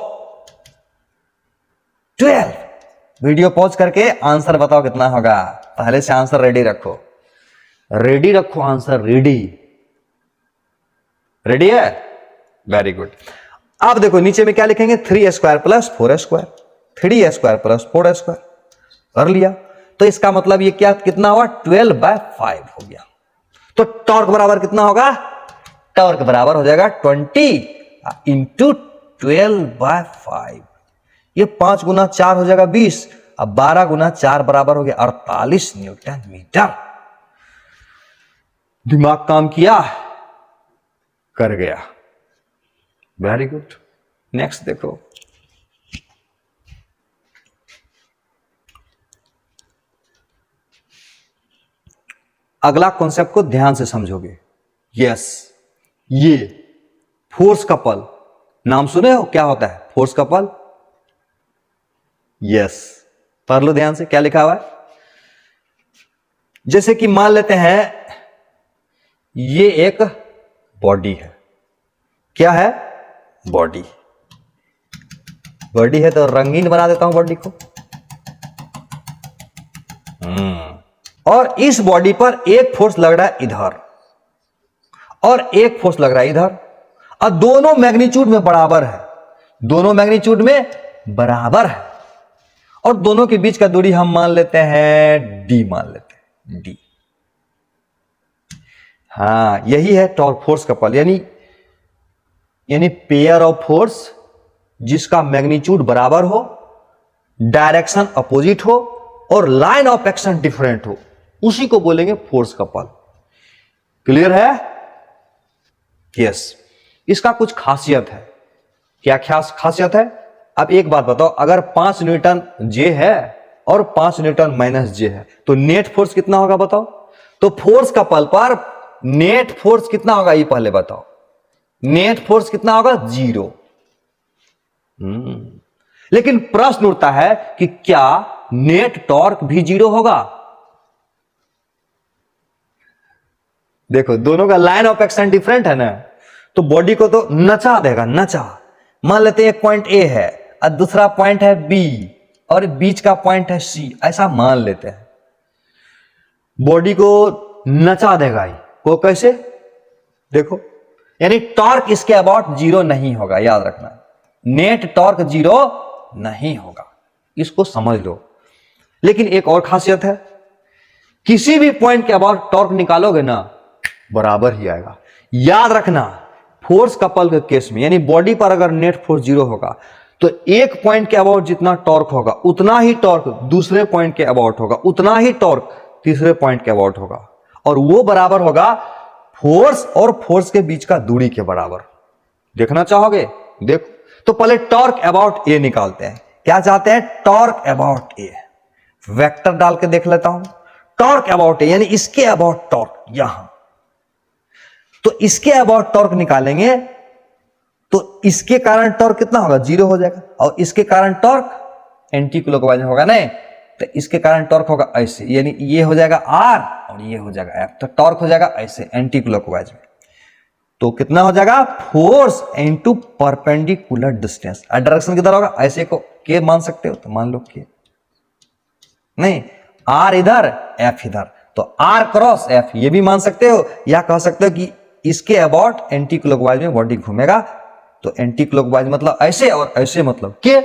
12। वीडियो पॉज करके आंसर बताओ कितना होगा। पहले से आंसर रेडी रखो, रेडी रखो, आंसर रेडी। रेडी है? Very good. अब देखो नीचे में क्या लिखेंगे? 3 square plus 4 square, 3 square plus 4 square कर लिया। तो इसका मतलब ये क्या कितना हुआ? 12/5 हो गया। तो टॉर्क बराबर कितना होगा? टॉर्क बराबर हो जाएगा 20 इंटू 12/5। ये 5 गुना 4 हो जाएगा 20। अब 12 गुना 4 बराबर हो गया 48 न्यूटन मीटर। दिमाग काम किया, कर गया। Very good. नेक्स्ट देखो, अगला कॉन्सेप्ट को ध्यान से समझोगे। यस, ये फोर्स कपल नाम सुने हो? क्या होता है फोर्स कपल? यस, पढ़ लो ध्यान से क्या लिखा हुआ है। जैसे कि मान लेते हैं ये एक बॉडी है। क्या है? बॉडी। बॉडी है तो रंगीन बना देता हूं बॉडी को। और इस बॉडी पर एक फोर्स लग रहा है इधर और एक फोर्स लग रहा है इधर, और दोनों मैग्नीट्यूड में बराबर है। दोनों मैग्नीट्यूड में बराबर है और दोनों के बीच का दूरी हम मान लेते हैं d, मान लेते हैं d। हाँ, यही है टॉर्क फोर्स कपल, यानी पेयर ऑफ फोर्स जिसका मैग्नीट्यूड बराबर हो, डायरेक्शन अपोजिट हो और लाइन ऑफ एक्शन डिफरेंट हो, उसी को बोलेंगे फोर्स कपल। क्लियर है? यस। इसका कुछ खासियत है। क्या खासियत है? अब एक बात बताओ, अगर 5 न्यूटन जे है और 5 न्यूटन माइनस जे है तो नेट फोर्स कितना होगा बताओ? तो फोर्स कपल पर नेट फोर्स कितना होगा ये पहले बताओ। नेट फोर्स कितना होगा? 0। लेकिन प्रश्न उठता है कि क्या नेट टॉर्क भी 0 होगा? देखो दोनों का लाइन ऑफ एक्शन डिफरेंट है ना, तो बॉडी को तो नचा देगा, नचा। मान लेते हैं एक पॉइंट ए है और दूसरा पॉइंट है बी और बीच का पॉइंट है सी, ऐसा मान लेते हैं। बॉडी को नचा देगा ही। वो कैसे? देखो, यानी टॉर्क इसके अबाउट 0 नहीं होगा, याद रखना। नेट टॉर्क 0 नहीं होगा, इसको समझ लो। लेकिन एक और खासियत है, किसी भी पॉइंट के अबाउट टॉर्क निकालोगे ना बराबर ही आएगा। याद रखना, फोर्स कपल के केस में, यानी बॉडी पर अगर नेट फोर्स 0 होगा तो एक पॉइंट के अबाउट जितना टॉर्क होगा उतना ही टॉर्क दूसरे पॉइंट के अबाउट होगा, उतना ही टॉर्क तीसरे पॉइंट के अबाउट होगा, और वो बराबर होगा फोर्स और फोर्स के बीच का दूरी के बराबर। देखना चाहोगे? देखो, तो पहले टॉर्क अबाउट ए निकालते हैं। क्या चाहते हैं? Torque about A. वेक्टर डाल के देख लेता हूं। टॉर्क अबाउट ए यानी इसके अबाउट टॉर्क, यहां तो इसके अबाउट टॉर्क निकालेंगे तो इसके कारण टॉर्क कितना होगा? 0 हो जाएगा, और इसके कारण टॉर्क एंटी क्लॉकवाइज होगा नहीं, तो इसके कारण टॉर्क होगा ऐसे, यानी ये हो जाएगा R और ये हो जाएगा F, तो टॉर्क हो जाएगा ऐसे एंटी क्लॉकवाइज में। तो कितना हो जाएगा? Force into perpendicular distance. Direction किधर होगा? ऐसे को के मान सकते हो तो मान लो के, नहीं R इधर F इधर, तो R क्रॉस F ये भी मान सकते हो, या कह सकते हो कि इसके अबाउट एंटी क्लॉकवाइज में बॉडी घूमेगा, तो एंटी क्लॉकवाइज मतलब ऐसे और ऐसे मतलब के।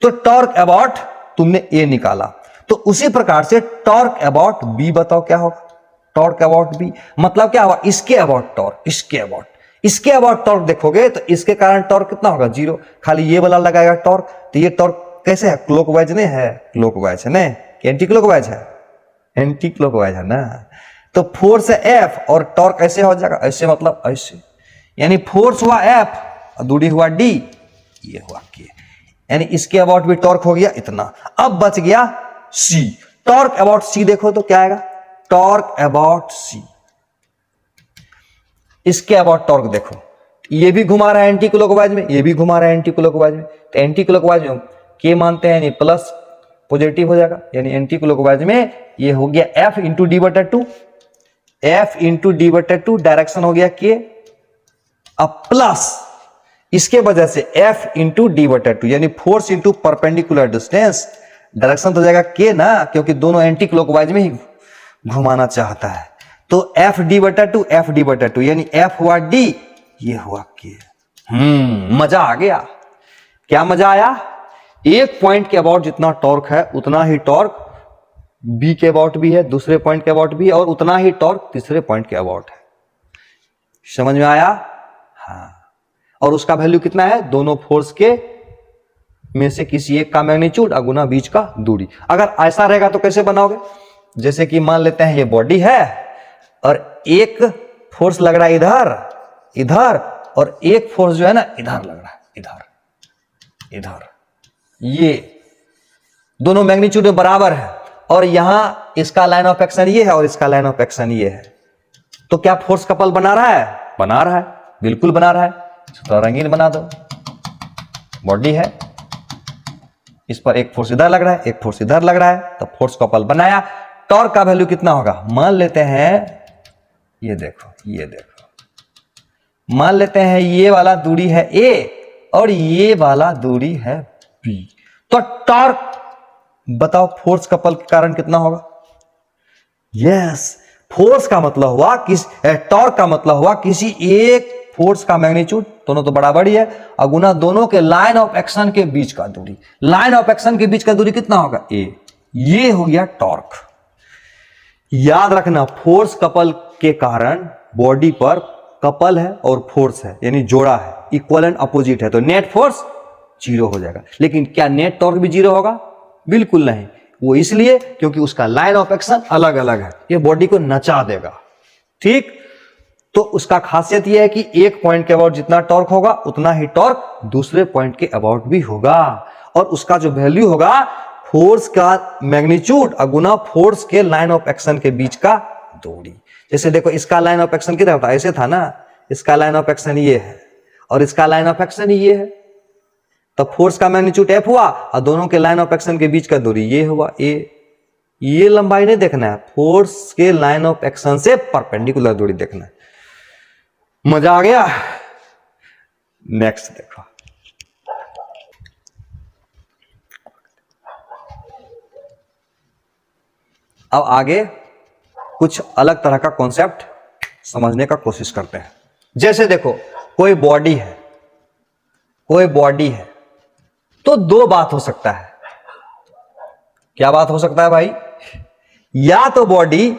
तो टॉर्क अबाउट तुमने ए निकाला, तो उसी प्रकार से टॉर्क अबाउट बी बताओ क्या होगा? टॉर्क अबाउट बी मतलब क्या होगा? इसके अबाउट टॉर्क, इसके अबाउट टॉर्क देखोगे तो इसके कारण टॉर्क कितना होगा? 0। खाली ये वाला लगाएगा टॉर्क, तो ये टॉर्क कैसे है? क्लॉकवाइज नहीं है, क्लॉकवाइज है नहीं, एंटी क्लॉकवाइज है, एंटी क्लॉकवाइज है ना। तो फोर्स है F और टॉर्क ऐसे हो जाएगा, ऐसे मतलब ऐसे, यानी फोर्स हुआ F और दूरी हुआ D, ये हुआ K, यानी इसके अबाउट भी टॉर्क हो गया इतना। अब बच गया C। टॉर्क अबाउट C देखो तो क्या आएगा? टॉर्क अबाउट C इसके अबाउट टॉर्क देखो, ये भी घुमा रहा है एंटी क्लॉकवाइज में, ये भी घुमा रहा है एंटी क्लॉकवाइज में, तो एंटी क्लॉकवाइज में के मानते हैं यानी प्लस पॉजिटिव हो जाएगा, यानी एंटी क्लॉकवाइज में ये हो गया एफ इंटू डी बटा टू, एफ इंटू डी बटा टू, डायरेक्शन हो गया के, अब प्लस इसके वजह से एफ इंटू डी बटा टू, यानी force into perpendicular distance, direction तो जाएगा के ना, क्योंकि दोनों एंटी क्लॉकवाइज में ही घुमाना चाहता है, तो एफ डी बटा टू, एफ डी बटा टू, यानी एफ हुआ डी, ये हुआ के। मजा आ गया। क्या मजा आया? एक पॉइंट के अबाउट जितना टॉर्क है उतना ही टॉर्क बी के अबाउट भी है, दूसरे पॉइंट के अबाउट भी है, और उतना ही टॉर्क तीसरे पॉइंट के अबाउट है। समझ में आया? हाँ। और उसका वैल्यू कितना है? दोनों फोर्स के में से किसी एक का मैग्नीट्यूड गुना बीच का दूरी। अगर ऐसा रहेगा तो कैसे बनाओगे? जैसे कि मान लेते हैं ये बॉडी है और एक फोर्स लग रहा है इधर इधर, और एक फोर्स जो है ना इधर लग रहा है, इधर इधर, ये दोनों मैग्नीट्यूड में बराबर है, और यहां इसका लाइन ऑफ एक्शन ये है और इसका लाइन ऑफ एक्शन ये है, तो क्या फोर्स कपल बना रहा है? बना रहा है, बिल्कुल बना रहा है। तो रंगीन बना दो, बॉडी है, इस पर एक फोर्स इधर लग रहा है, एक फोर्स इधर लग रहा है, तो फोर्स कपल बनाया। टॉर्क का वैल्यू कितना होगा? मान लेते हैं ये देखो, ये देखो, मान लेते हैं ये वाला दूरी है ए और ये वाला दूरी है बी, तो टॉर्क बताओ फोर्स कपल के कारण कितना होगा? यस, फोर्स का मतलब हुआ टॉर्क का मतलब हुआ किसी एक फोर्स का मैग्नीट्यूड, दोनों तो बराबर ही है, अगुना दोनों के लाइन ऑफ एक्शन के बीच का दूरी। लाइन ऑफ एक्शन के बीच का दूरी कितना होगा? ए। ये हो गया टॉर्क। याद रखना, फोर्स कपल के कारण बॉडी पर कपल है और फोर्स है, यानी जोड़ा है, इक्वल एंड अपोजिट है, तो नेट फोर्स जीरो हो जाएगा। लेकिन क्या नेट टॉर्क भी जीरो होगा? बिल्कुल नहीं। वो इसलिए क्योंकि उसका लाइन ऑफ एक्शन अलग अलग है, ये बॉडी को नचा देगा। ठीक, तो उसका खासियत यह है कि एक पॉइंट के अबाउट जितना टॉर्क होगा उतना ही टॉर्क दूसरे पॉइंट के अबाउट भी होगा, और उसका जो वैल्यू होगा फोर्स का मैग्नीट्यूड अगुना फोर्स के लाइन ऑफ एक्शन के बीच का दूरी। जैसे देखो, इसका लाइन ऑफ एक्शन किधर था? ऐसे था ना, इसका लाइन ऑफ एक्शन ये है और इसका लाइन ऑफ एक्शन ये है, तो फोर्स का मैग्नीट्यूड एफ हुआ और दोनों के लाइन ऑफ एक्शन के बीच का दूरी ये हुआ ए। ये लंबाई नहीं देखना है, फोर्स के लाइन ऑफ एक्शन से परपेंडिकुलर दूरी देखना है। मजा आ गया? नेक्स्ट देखो, अब आगे कुछ अलग तरह का कॉन्सेप्ट समझने का कोशिश करते हैं। जैसे देखो, कोई बॉडी है, कोई बॉडी है, तो दो बात हो सकता है। क्या बात हो सकता है भाई? या तो बॉडी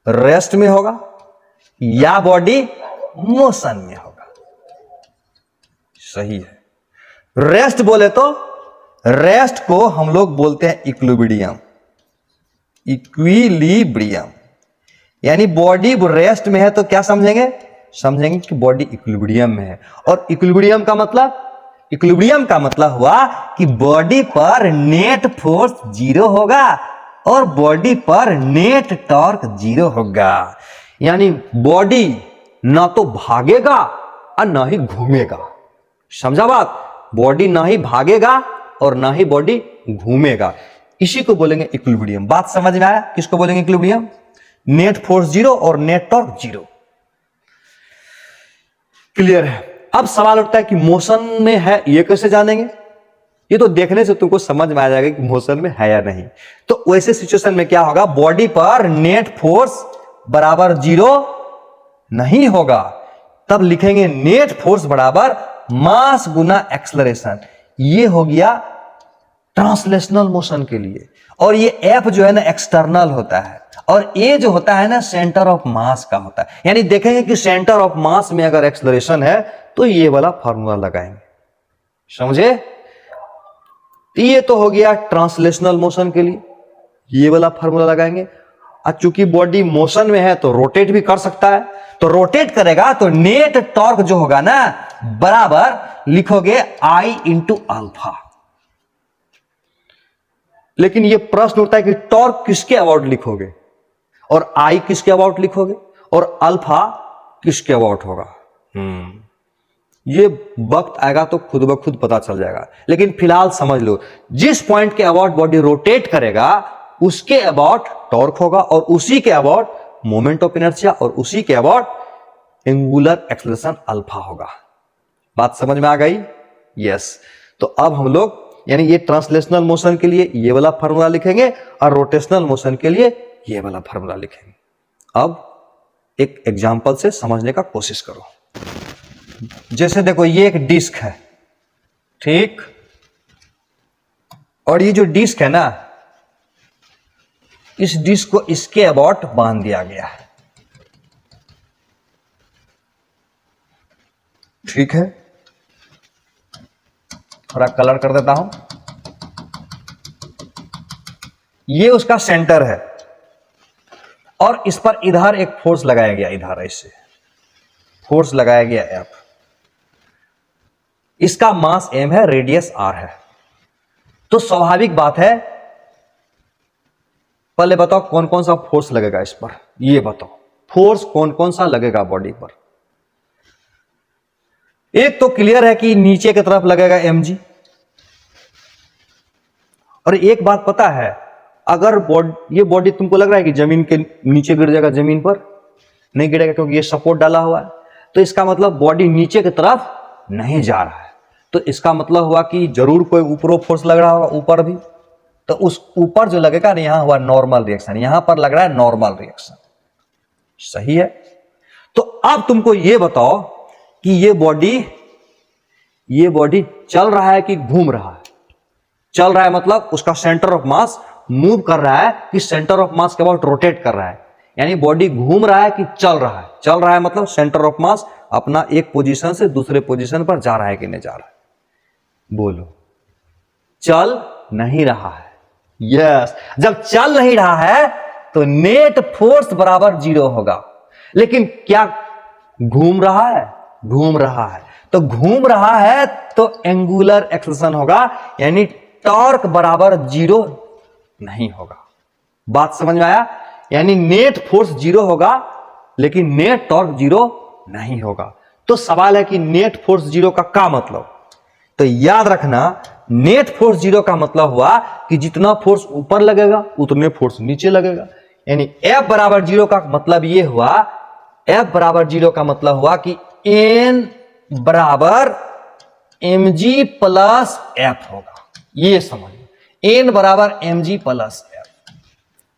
रेस्ट में होगा या बॉडी मोशन में होगा। सही है। रेस्ट बोले तो रेस्ट को हम लोग बोलते हैं इक्विलिब्रियम, इक्विलिब्रियम, यानी बॉडी रेस्ट में है तो क्या समझेंगे? समझेंगे कि बॉडी इक्विलिब्रियम में है। और इक्विलिब्रियम का मतलब, इक्विलिब्रियम का मतलब हुआ कि बॉडी पर नेट फोर्स जीरो होगा और बॉडी पर नेट टॉर्क जीरो होगा, यानी बॉडी ना तो भागेगा और ना ही घूमेगा। समझा बात? बॉडी ना ही भागेगा और ना ही बॉडी घूमेगा, इसी को बोलेंगे इक्विलिब्रियम। बात समझ में आया? किसको बोलेंगे इक्विलिब्रियम? नेट फोर्स जीरो और नेट टॉर्क जीरो। क्लियर है? अब सवाल उठता है कि मोशन में है, ये कैसे जानेंगे? ये तो देखने से तुमको समझ में आ जाएगा कि मोशन में है या नहीं। तो वैसे सिचुएशन में क्या होगा? बॉडी पर नेट फोर्स बराबर जीरो नहीं होगा, तब लिखेंगे नेट फोर्स बराबर मास गुना एक्सलरेशन। ये हो गया ट्रांसलेशनल मोशन के लिए, और ये एफ जो है ना एक्सटर्नल होता है, और ए जो होता है ना सेंटर ऑफ मास का होता है। यानी देखेंगे कि सेंटर ऑफ मास में अगर एक्सलरेशन है तो ये वाला फार्मूला लगाएंगे। समझे? ये तो हो गया ट्रांसलेशनल मोशन के लिए, ये वाला फार्मूला लगाएंगे। और चूंकि बॉडी मोशन में है तो रोटेट भी कर सकता है, तो रोटेट करेगा तो नेट टॉर्क जो होगा ना बराबर लिखोगे आई इंटू अल्फा। लेकिन यह प्रश्न उठता है कि टॉर्क किसके अबाउट लिखोगे और आई किसके अबाउट लिखोगे और अल्फा किसके अबाउट होगा। ये वक्त आएगा तो खुद ब खुद पता चल जाएगा, लेकिन फिलहाल समझ लो, जिस पॉइंट के अबाउट बॉडी रोटेट करेगा उसके अबाउट टॉर्क होगा, और उसी के अबाउट मोमेंट ऑफ इनर्शिया, और उसी के अबाउट एंगुलर एक्सेलरेशन अल्फा होगा। बात समझ में आ गई? यस। तो अब हम लोग यानी ये ट्रांसलेशनल मोशन के लिए ये वाला फार्मूला लिखेंगे और रोटेशनल मोशन के लिए ये वाला फार्मूला लिखेंगे। अब एक एग्जांपल से समझने का कोशिश करो। जैसे देखो, ये एक डिस्क है, ठीक, और ये जो डिस्क है ना, इस डिस्क को इसके अबाउट बांध दिया गया है, ठीक है। थोड़ा कलर कर देता हूं। ये उसका सेंटर है और इस पर इधर एक फोर्स लगाया गया, इधर ऐसे फोर्स लगाया गया F। इसका मास m है, रेडियस r है। तो स्वाभाविक बात है, पहले बताओ कौन कौन सा फोर्स लगेगा इस पर, ये बताओ फोर्स कौन कौन सा लगेगा बॉडी पर। एक तो क्लियर है कि नीचे की तरफ लगेगा mg, और एक बात पता है, अगर ये बॉडी तुमको लग रहा है कि जमीन के नीचे गिर जाएगा, जमीन पर नहीं गिरेगा क्योंकि ये सपोर्ट डाला हुआ है, तो इसका मतलब बॉडी नीचे की तरफ नहीं जा रहा है। तो इसका मतलब हुआ कि जरूर कोई ऊपरों फोर्स लग रहा होगा, ऊपर भी। तो उस ऊपर जो लगेगा ना, यहां हुआ नॉर्मल रिएक्शन, यहां पर लग रहा है नॉर्मल रिएक्शन, सही है। तो अब तुमको ये बताओ कि ये बॉडी चल रहा है कि घूम रहा है। चल रहा है मतलब उसका सेंटर ऑफ मास मूव कर रहा है कि सेंटर ऑफ मास के अबाउट रोटेट कर रहा है। यानी बॉडी घूम रहा है कि चल रहा है। चल रहा है मतलब सेंटर ऑफ मास अपना एक पोजीशन से दूसरे पोजीशन पर जा रहा है कि नहीं जा रहा है। बोलो, चल नहीं रहा है। यस, जब चल नहीं रहा है तो नेट फोर्स बराबर 0 होगा। लेकिन क्या घूम रहा है? घूम रहा है। तो घूम रहा है तो एंगुलर एक्सेलरेशन होगा, यानी टॉर्क बराबर 0 नहीं होगा। बात समझ में आया? यानी नेट फोर्स 0 होगा लेकिन नेट टॉर्क 0 नहीं होगा। तो सवाल है कि नेट फोर्स 0 का क्या मतलब? तो याद रखना, नेट फोर्स 0 का मतलब हुआ कि जितना फोर्स ऊपर लगेगा उतने फोर्स नीचे लगेगा। यानी F बराबर 0 का मतलब ये हुआ, F बराबर 0 का मतलब हुआ कि N बराबर mg प्लस F होगा। ये समझिए, N बराबर mg प्लस F,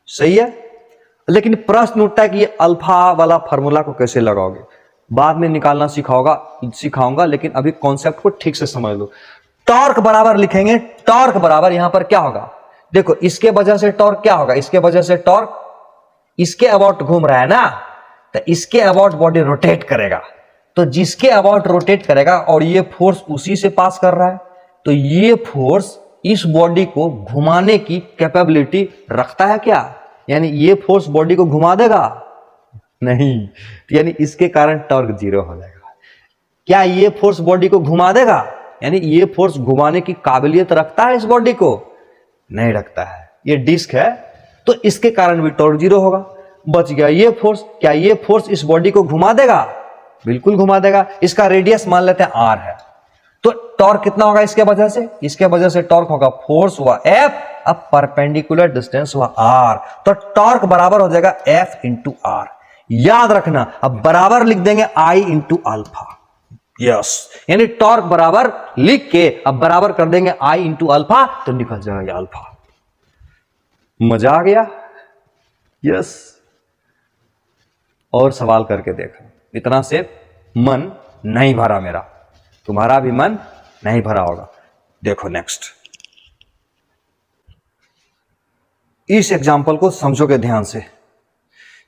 सही है। लेकिन प्रश्न उठता है कि ये अल्फा वाला फार्मूला को कैसे लगाओगे? बाद में निकालना सिखाऊंगा, लेकिन अभी कॉन्सेप्ट को ठीक से समझ लो। टॉर्क बराबर लिखेंगे, टॉर्क बराबर यहां पर क्या होगा? देखो, इसके वजह से टॉर्क क्या होगा? इसके वजह से टॉर्क इसके अबाउट घूम रहा है ना, तो इसके अबाउट बॉडी रोटेट करेगा। तो जिसके अबाउट रोटेट करेगा और ये फोर्स उसी से पास कर रहा है, तो ये फोर्स इस बॉडी को घुमाने की कैपेबिलिटी रखता है क्या? यानी ये फोर्स बॉडी को घुमा देगा? नहीं। यानी इसके कारण टॉर्क 0 हो जाएगा। क्या ये फोर्स बॉडी को घुमा देगा? यानी ये फोर्स घुमाने की काबिलियत रखता है इस बॉडी को? नहीं रखता है। ये डिस्क है तो इसके कारण भी टॉर्क 0 होगा। बच गया ये फोर्स। क्या ये फोर्स इस बॉडी को घुमा देगा? बिल्कुल घुमा देगा। इसका रेडियस मान लेते हैं r है, तो टॉर्क कितना होगा इसके वजह से? इसके वजह से टॉर्क होगा, फोर्स हुआ F, अब परपेंडिकुलर डिस्टेंस हुआ r, तो टॉर्क बराबर हो जाएगा F इंटू R। याद रखना, अब बराबर लिख देंगे I इंटू अल्फा। यस, यानी टॉर्क बराबर लिख के अब बराबर कर देंगे I इंटू अल्फा, तो निकल जाएगा ये अल्फा। मजा आ गया? यस। और सवाल करके देखो, इतना से मन नहीं भरा मेरा, तुम्हारा भी मन नहीं भरा होगा। देखो नेक्स्ट, इस एग्जाम्पल को समझोगे ध्यान से।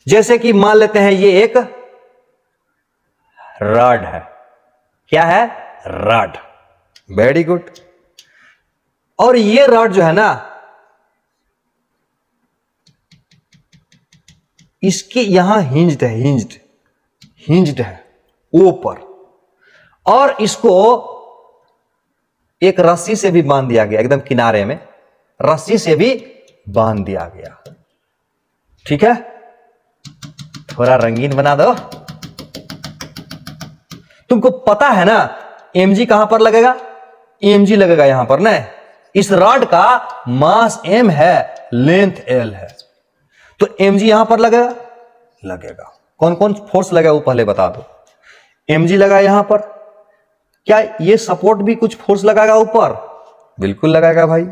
जैसे कि मान लेते हैं ये एक रॉड है। क्या है? रॉड। Very good. और ये रॉड जो है ना, इसके यहां हिंज्ड है ऊपर, और इसको एक रस्सी से भी बांध दिया गया, एकदम किनारे में रस्सी से भी बांध दिया गया। ठीक है, थोड़ा रंगीन बना दो। तुमको पता है ना mg कहां पर लगेगा, mg लगेगा यहां पर ना। इस रॉड का मास m है, लेंथ l है, तो mg यहां पर लगेगा। कौन कौन फोर्स लगेगा वो पहले बता दो। mg लगा यहां पर, क्या ये सपोर्ट भी कुछ फोर्स लगाएगा ऊपर? बिल्कुल लगाएगा भाई,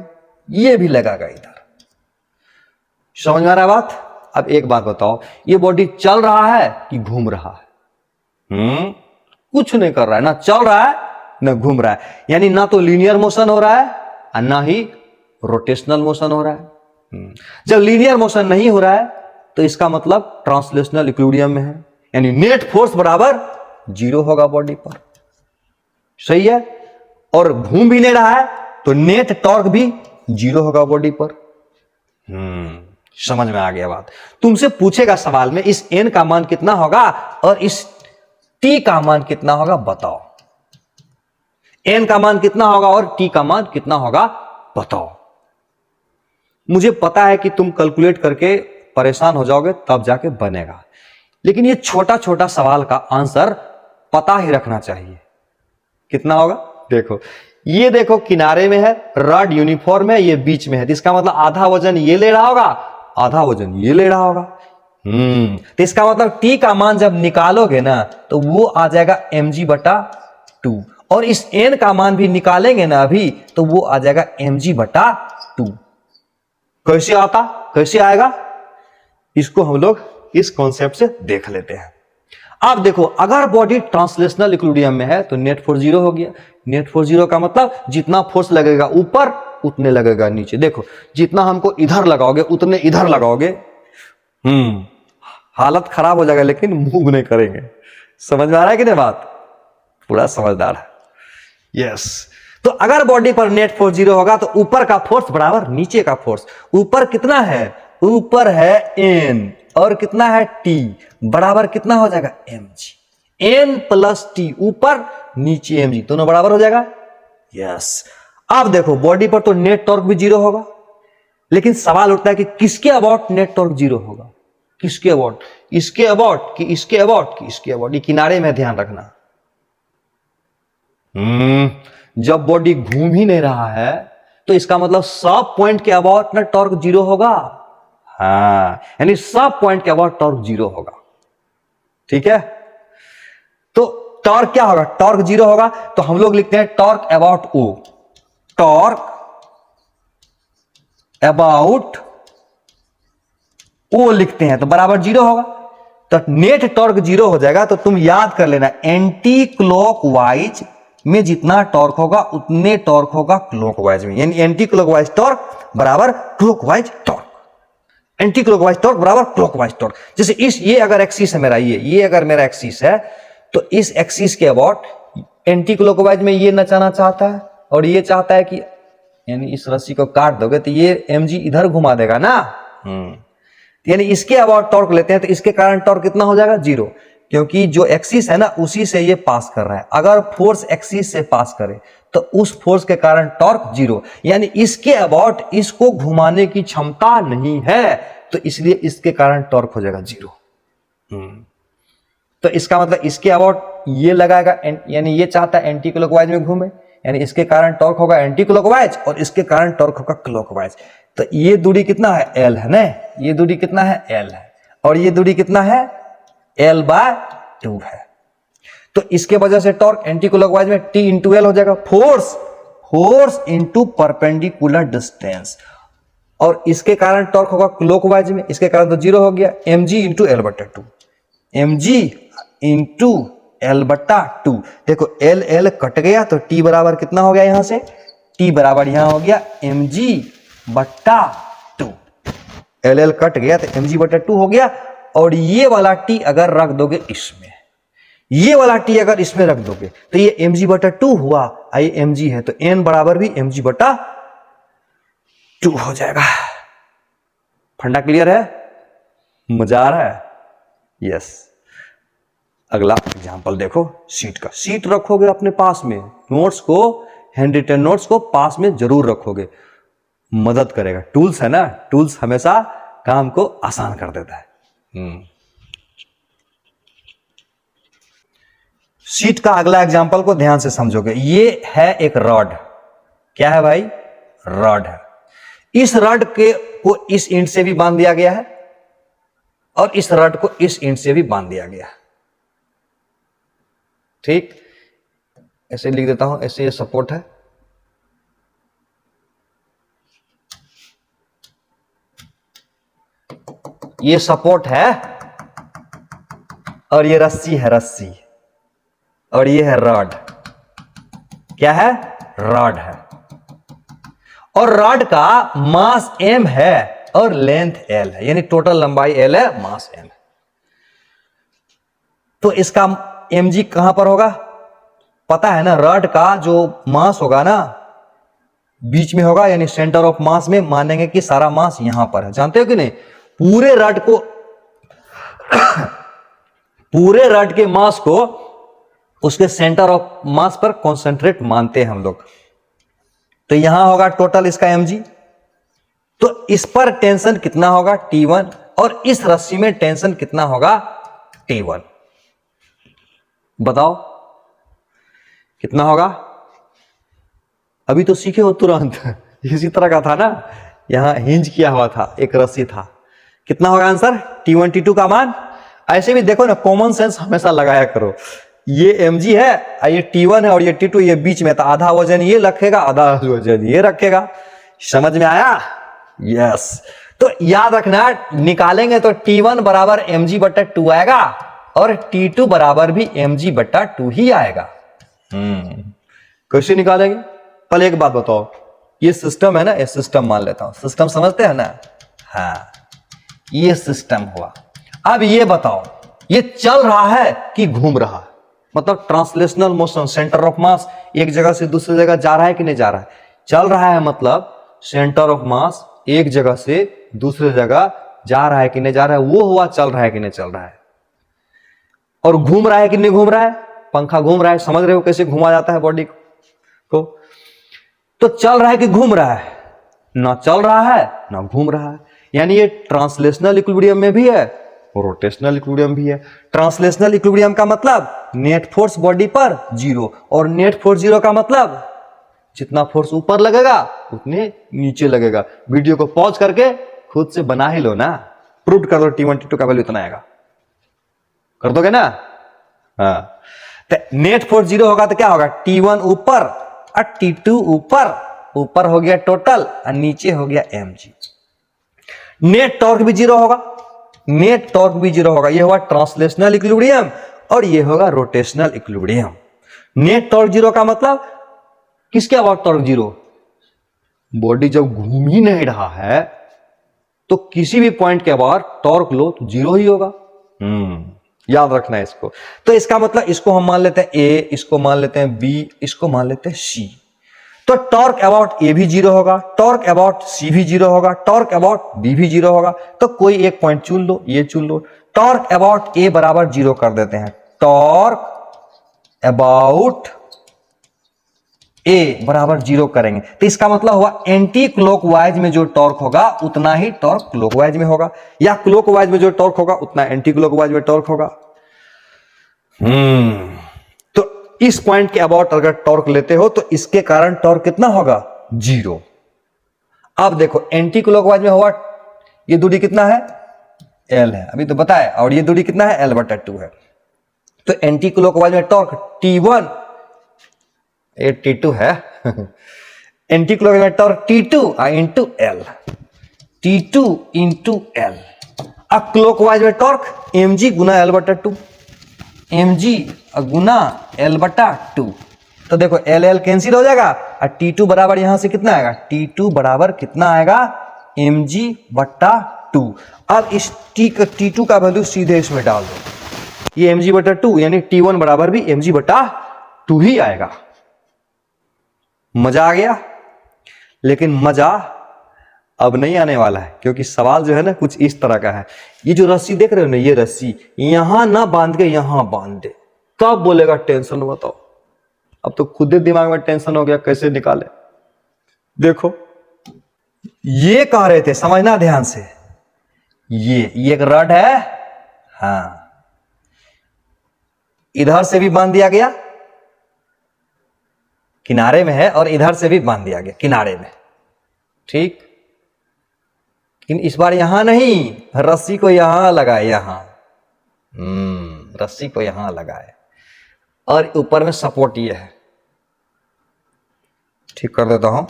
ये भी लगाएगा इधर। समझ में आ रहा है बात? अब एक बात बताओ, ये बॉडी चल रहा है कि घूम रहा है? कुछ नहीं कर रहा है, ना चल रहा है ना घूम रहा है, यानी ना तो लीनियर मोशन हो रहा है और ना ही रोटेशनल मोशन हो रहा है। जब लीनियर मोशन नहीं हो रहा है तो इसका मतलब ट्रांसलेशनल इक्विलिब्रियम में है, यानी नेट फोर्स बराबर 0 होगा बॉडी पर। सही है? और घूम भी नहीं रहा है तो नेट टॉर्क भी 0 होगा बॉडी पर। समझ में आ गया बात? तुमसे पूछेगा सवाल में इस n का मान कितना होगा और इस t का मान कितना होगा, बताओ। n का मान कितना होगा और t का मान कितना होगा, बताओ। मुझे पता है कि तुम कैलकुलेट करके परेशान हो जाओगे तब जाके बनेगा, लेकिन ये छोटा छोटा सवाल का आंसर पता ही रखना चाहिए। कितना होगा देखो, ये देखो किनारे में है, रॉड यूनिफॉर्म है, ये बीच में है, तो इसका मतलब आधा वजन ये ले रहा होगा, आधा वजन ये ले रहा होगा। तो इसका मतलब t का मान जब निकालोगे ना तो वो आ जाएगा mg/2, और इस n का मान भी निकालेंगे ना अभी तो वो आ जाएगा mg/2। कैसे आएगा, इसको हम लोग इस कॉन्सेप्ट से देख लेते हैं। अब देखो, अगर बॉडी ट्रांसलेशनल इक्विलिब्रियम में है तो नेट फोर्स 0 हो गया। नेट फोर्स 0 का मतलब जितना फोर्स लगेगा ऊपर उतने लगेगा नीचे। देखो, जितना हमको इधर लगाओगे उतने इधर लगाओगे, हालत खराब हो जाएगा, लेकिन मूव नहीं करेंगे। समझ में आ रहा है कि नहीं बात? पूरा समझदार है। यस। तो अगर बॉडी पर नेट फोर्स 0 होगा तो ऊपर का फोर्स बराबर नीचे का फोर्स। ऊपर कितना है, ऊपर है n, और कितना है t, बराबर कितना हो जाएगा mg। n प्लस t, ऊपर नीचे mg, दोनों बराबर हो जाएगा। यस। अब देखो, बॉडी पर तो नेट टॉर्क भी 0 होगा, लेकिन सवाल उठता है कि किसके अबाउट नेट टॉर्क 0 होगा? किसके अबाउट? इसके अबाउट कि इसके अबाउट कि इसके अबाउट? ये किनारे में ध्यान रखना। जब बॉडी घूम ही नहीं रहा है तो इसका मतलब सब पॉइंट के अबाउट ना टॉर्क 0 होगा। हाँ, यानी सब पॉइंट के अबाउट टॉर्क 0 होगा। ठीक है? तो टॉर्क क्या होगा? टॉर्क 0 होगा, तो हम लोग लिखते हैं torque about O. Torque about O लिखते हैं तो बराबर 0 होगा। तो नेट टॉर्क 0 हो जाएगा, तो तुम याद कर लेना, एंटी क्लॉकवाइज में जितना टॉर्क होगा उतने टॉर्क होगा क्लॉकवाइज में, यानी एंटी क्लॉकवाइज टॉर्क बराबर clockwise torque. Anti clockwise torque बराबर क्लॉकवाइज टॉर्क। जैसे इस ये अगर एक्सिस है मेरा, ये अगर मेरा एक्सिस है तो इस एक्सिस के अबाउट एंटी क्लॉकवाइज में ये नचाना चाहता है, और ये चाहता है कि, यानी इस रस्सी को काट दोगे तो ये mg इधर घुमा देगा ना। यानी इसके अबाउट टॉर्क लेते हैं तो इसके कारण टॉर्क कितना हो जाएगा? 0, क्योंकि जो एक्सिस है ना उसी से ये पास कर रहा है। अगर फोर्स एक्सिस से पास करे तो उस फोर्स के कारण टॉर्क 0, यानी इसके अबाउट इसको घुमाने की क्षमता नहीं है, तो इसलिए इसके कारण टॉर्क हो जाएगा 0। तो इसका मतलब इसके अबाउट ये लगाएगा, यानी ये चाहता है एंटी क्लॉकवाइज में घूमे, यानी इसके कारण टॉर्क होगा एंटी क्लॉकवाइज और इसके कारण टॉर्क होगा क्लॉकवाइज। तो ये दूरी कितना है? L है ना, ये दूरी कितना है? L है, और ये दूरी कितना है? L/2 है। तो इसके वजह से टॉर्क एंटी क्लॉकवाइज में T इंटू L हो जाएगा, फोर्स इंटू परपेंडिकुलर डिस्टेंस, और इसके कारण टॉर्क होगा क्लॉकवाइज में, इसके कारण तो 0 हो गया, mg into L/2, mg into L/2। देखो L कट गया तो T बराबर कितना हो गया? यहां से T बराबर यहां हो गया mg/2। L कट गया तो mg/2 हो गया, और ये वाला T अगर रख दोगे इसमें, ये वाला T अगर इसमें रख दोगे तो ये mg/2 हुआ, ये mg है तो n बराबर भी mg/2 हो जाएगा। फंडा क्लियर है? मजा आ रहा है? यस। अगला एग्जांपल देखो, शीट का। शीट रखोगे अपने पास में, नोट्स को, हैंड रिटन नोट्स को पास में जरूर रखोगे, मदद करेगा। टूल्स है ना, टूल्स हमेशा काम को आसान कर देता है। शीट का अगला एग्जाम्पल को ध्यान से समझोगे। ये है एक रॉड, क्या है भाई? रॉड है। इस रॉड के को इस एंड से भी बांध दिया गया है और इस रॉड को इस एंड से भी बांध दिया गया है। ठीक, ऐसे लिख देता हूं, ऐसे ये सपोर्ट है, ये सपोर्ट है और ये रस्सी है, रस्सी, और ये है रॉड। क्या है? रॉड है। और रॉड का मास m है और लेंथ l है, यानी टोटल लंबाई l है, मास m है। तो इसका mg कहां पर होगा? पता है ना, रॉड का जो मास होगा ना बीच में होगा, यानी सेंटर ऑफ मास में। मानेंगे कि सारा मास यहां पर है, जानते हो कि नहीं? पूरे रॉड को पूरे रॉड के मास को उसके सेंटर ऑफ मास पर कॉन्सेंट्रेट मानते हैं हम लोग। तो यहां होगा टोटल इसका mg। तो इस पर टेंशन कितना होगा? T1, और इस रस्सी में टेंशन कितना होगा? T1। बताओ कितना होगा? अभी तो सीखे हो तुरंत। इसी तरह का था ना, यहां हिंज किया हुआ था, एक रस्सी था। कितना होगा आंसर? T1 T2 का मान। ऐसे भी देखो ना, कॉमन सेंस हमेशा लगाया करो। ये mg है, ये T1 है और ये T2, ये बीच में था। आधा वजन ये रखेगा, आधा वजन ये रखेगा। समझ में आया? यस। तो याद रखना, निकालेंगे तो T1 बराबर mg बट्टा 2 आएगा और T2 बराबर भी mg बट्टा 2 ही आएगा। कैसे निकालेंगे? पहले एक बात बताओ, ये सिस्टम है ना, ये सिस्टम मान लेता हूं। सिस्टम समझते हैं ना? हाँ, ये सिस्टम हुआ। अब ये बताओ, ये चल रहा है कि घूम रहा है? मतलब translational motion, centre of mass एक जगह से दूसरी जगह जा रहा है कि नहीं जा रहा है? चल रहा है, मतलब सेंटर ऑफ मास एक जगह से दूसरी जगह जा रहा है कि नहीं जा रहा है, वो हुआ चल रहा है कि नहीं चल रहा है। और घूम रहा है कि नहीं घूम रहा है? पंखा घूम रहा है, समझ रहे हो कैसे घुमा जाता है बॉडी को? तो चल रहा है कि घूम रहा है? ना चल रहा है ना घूम रहा है। यानी ये ट्रांसलेशनल इक्विलिब्रियम में भी है, रोटेशनल इक्विलिब्रियम भी है। ट्रांसलेशनल इक्विलिब्रियम का मतलब नेट फोर्स बॉडी पर 0, और नेट फोर्स 0 का मतलब जितना फोर्स ऊपर लगेगा उतने नीचे लगेगा। वीडियो को पॉज करके खुद से बना ही लो ना, प्रूव कर दो T1 T2 का वैल्यू इतना आएगा। कर दोगे ना? हाँ। तो नेट फोर्स 0 होगा तो क्या होगा? T1 ऊपर और T2 ऊपर, ऊपर हो गया टोटल और नीचे हो गया mg। नेट टॉर्क भी 0 होगा, नेट टॉर्क भी 0 होगा। ये होगा ट्रांसलेशनल इक्विलिब्रियम और ये होगा रोटेशनल इक्विलिब्रियम। नेट टॉर्क 0 का मतलब किसके अबाउट टॉर्क 0? बॉडी जब घूम ही नहीं रहा है तो किसी भी पॉइंट के अबाउट टॉर्क लो तो 0 ही होगा। याद रखना है इसको। तो इसका मतलब इसको हम मान लेते हैं A, इसको मान लेते हैं B, इसको मान लेते हैं C। तो टॉर्क अबाउट A भी 0 होगा, टॉर्क अबाउट C भी 0 होगा, टॉर्क अबाउट B भी 0 होगा। तो कोई एक पॉइंट चुन लो, ये चुन लो। टॉर्क अबाउट A बराबर 0 कर देते हैं। टॉर्क अबाउट A बराबर 0 करेंगे तो इसका मतलब हुआ एंटी क्लॉकवाइज में जो टॉर्क होगा उतना ही टॉर्क क्लॉकवाइज में होगा, या क्लॉकवाइज में जो टॉर्क होगा उतना एंटी क्लॉकवाइज में टॉर्क होगा। तो इस पॉइंट के अबाउट अगर टॉर्क लेते हो तो इसके कारण टॉर्क कितना होगा? 0। अब देखो एंटी क्लॉकवाइज में हुआ, ये दूरी कितना है? L है, अभी तो बताया। और ये दूरी कितना है? L/2 है। तो एंटी क्लॉकवाइज में टॉर्क T1, ये T2 है। एंटी क्लॉकवाइज में torque T2 into L, T2 into L। अब क्लॉकवाइज में टॉर्क mg गुना L/2, mg गुना L/2। तो देखो L कैंसिल हो जाएगा और T2 बराबर यहां से कितना आएगा? T2 बराबर कितना आएगा? mg/2। अब इस T2 का वैल्यू सीधे इसमें डाल दो, ये mg/2, यानी T1 बराबर भी mg/2 ही आएगा। मजा आ गया? लेकिन मजा अब नहीं आने वाला है, क्योंकि सवाल जो है ना कुछ इस तरह का है। ये जो रस्सी देख रहे हो ना, ये रस्सी यहां ना बांध के यहां बांध दे, तब बोलेगा टेंशन। बताओ, अब तो खुद ही दिमाग में टेंशन हो गया, कैसे निकाले। देखो ये कह रहे थे, समझना ध्यान से, ये एक रड है, हाँ, इधर से भी बांध दिया गया, किनारे में है, और इधर से भी बांध दिया गया किनारे में, ठीक। लेकिन इस बार यहां नहीं, रस्सी को यहां लगाए, यहां रस्सी को यहां लगाए, और ऊपर में सपोर्ट ये है। ठीक कर देता हूं,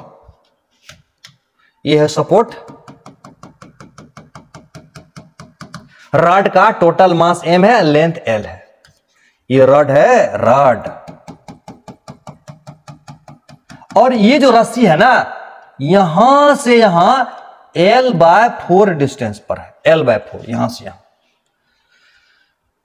ये है सपोर्ट। रॉड का टोटल मास m है, लेंथ l है। ये रॉड है, रॉड, और ये जो रस्सी है ना, यहां से यहां l/4 डिस्टेंस पर है, l/4 यहां से यहां।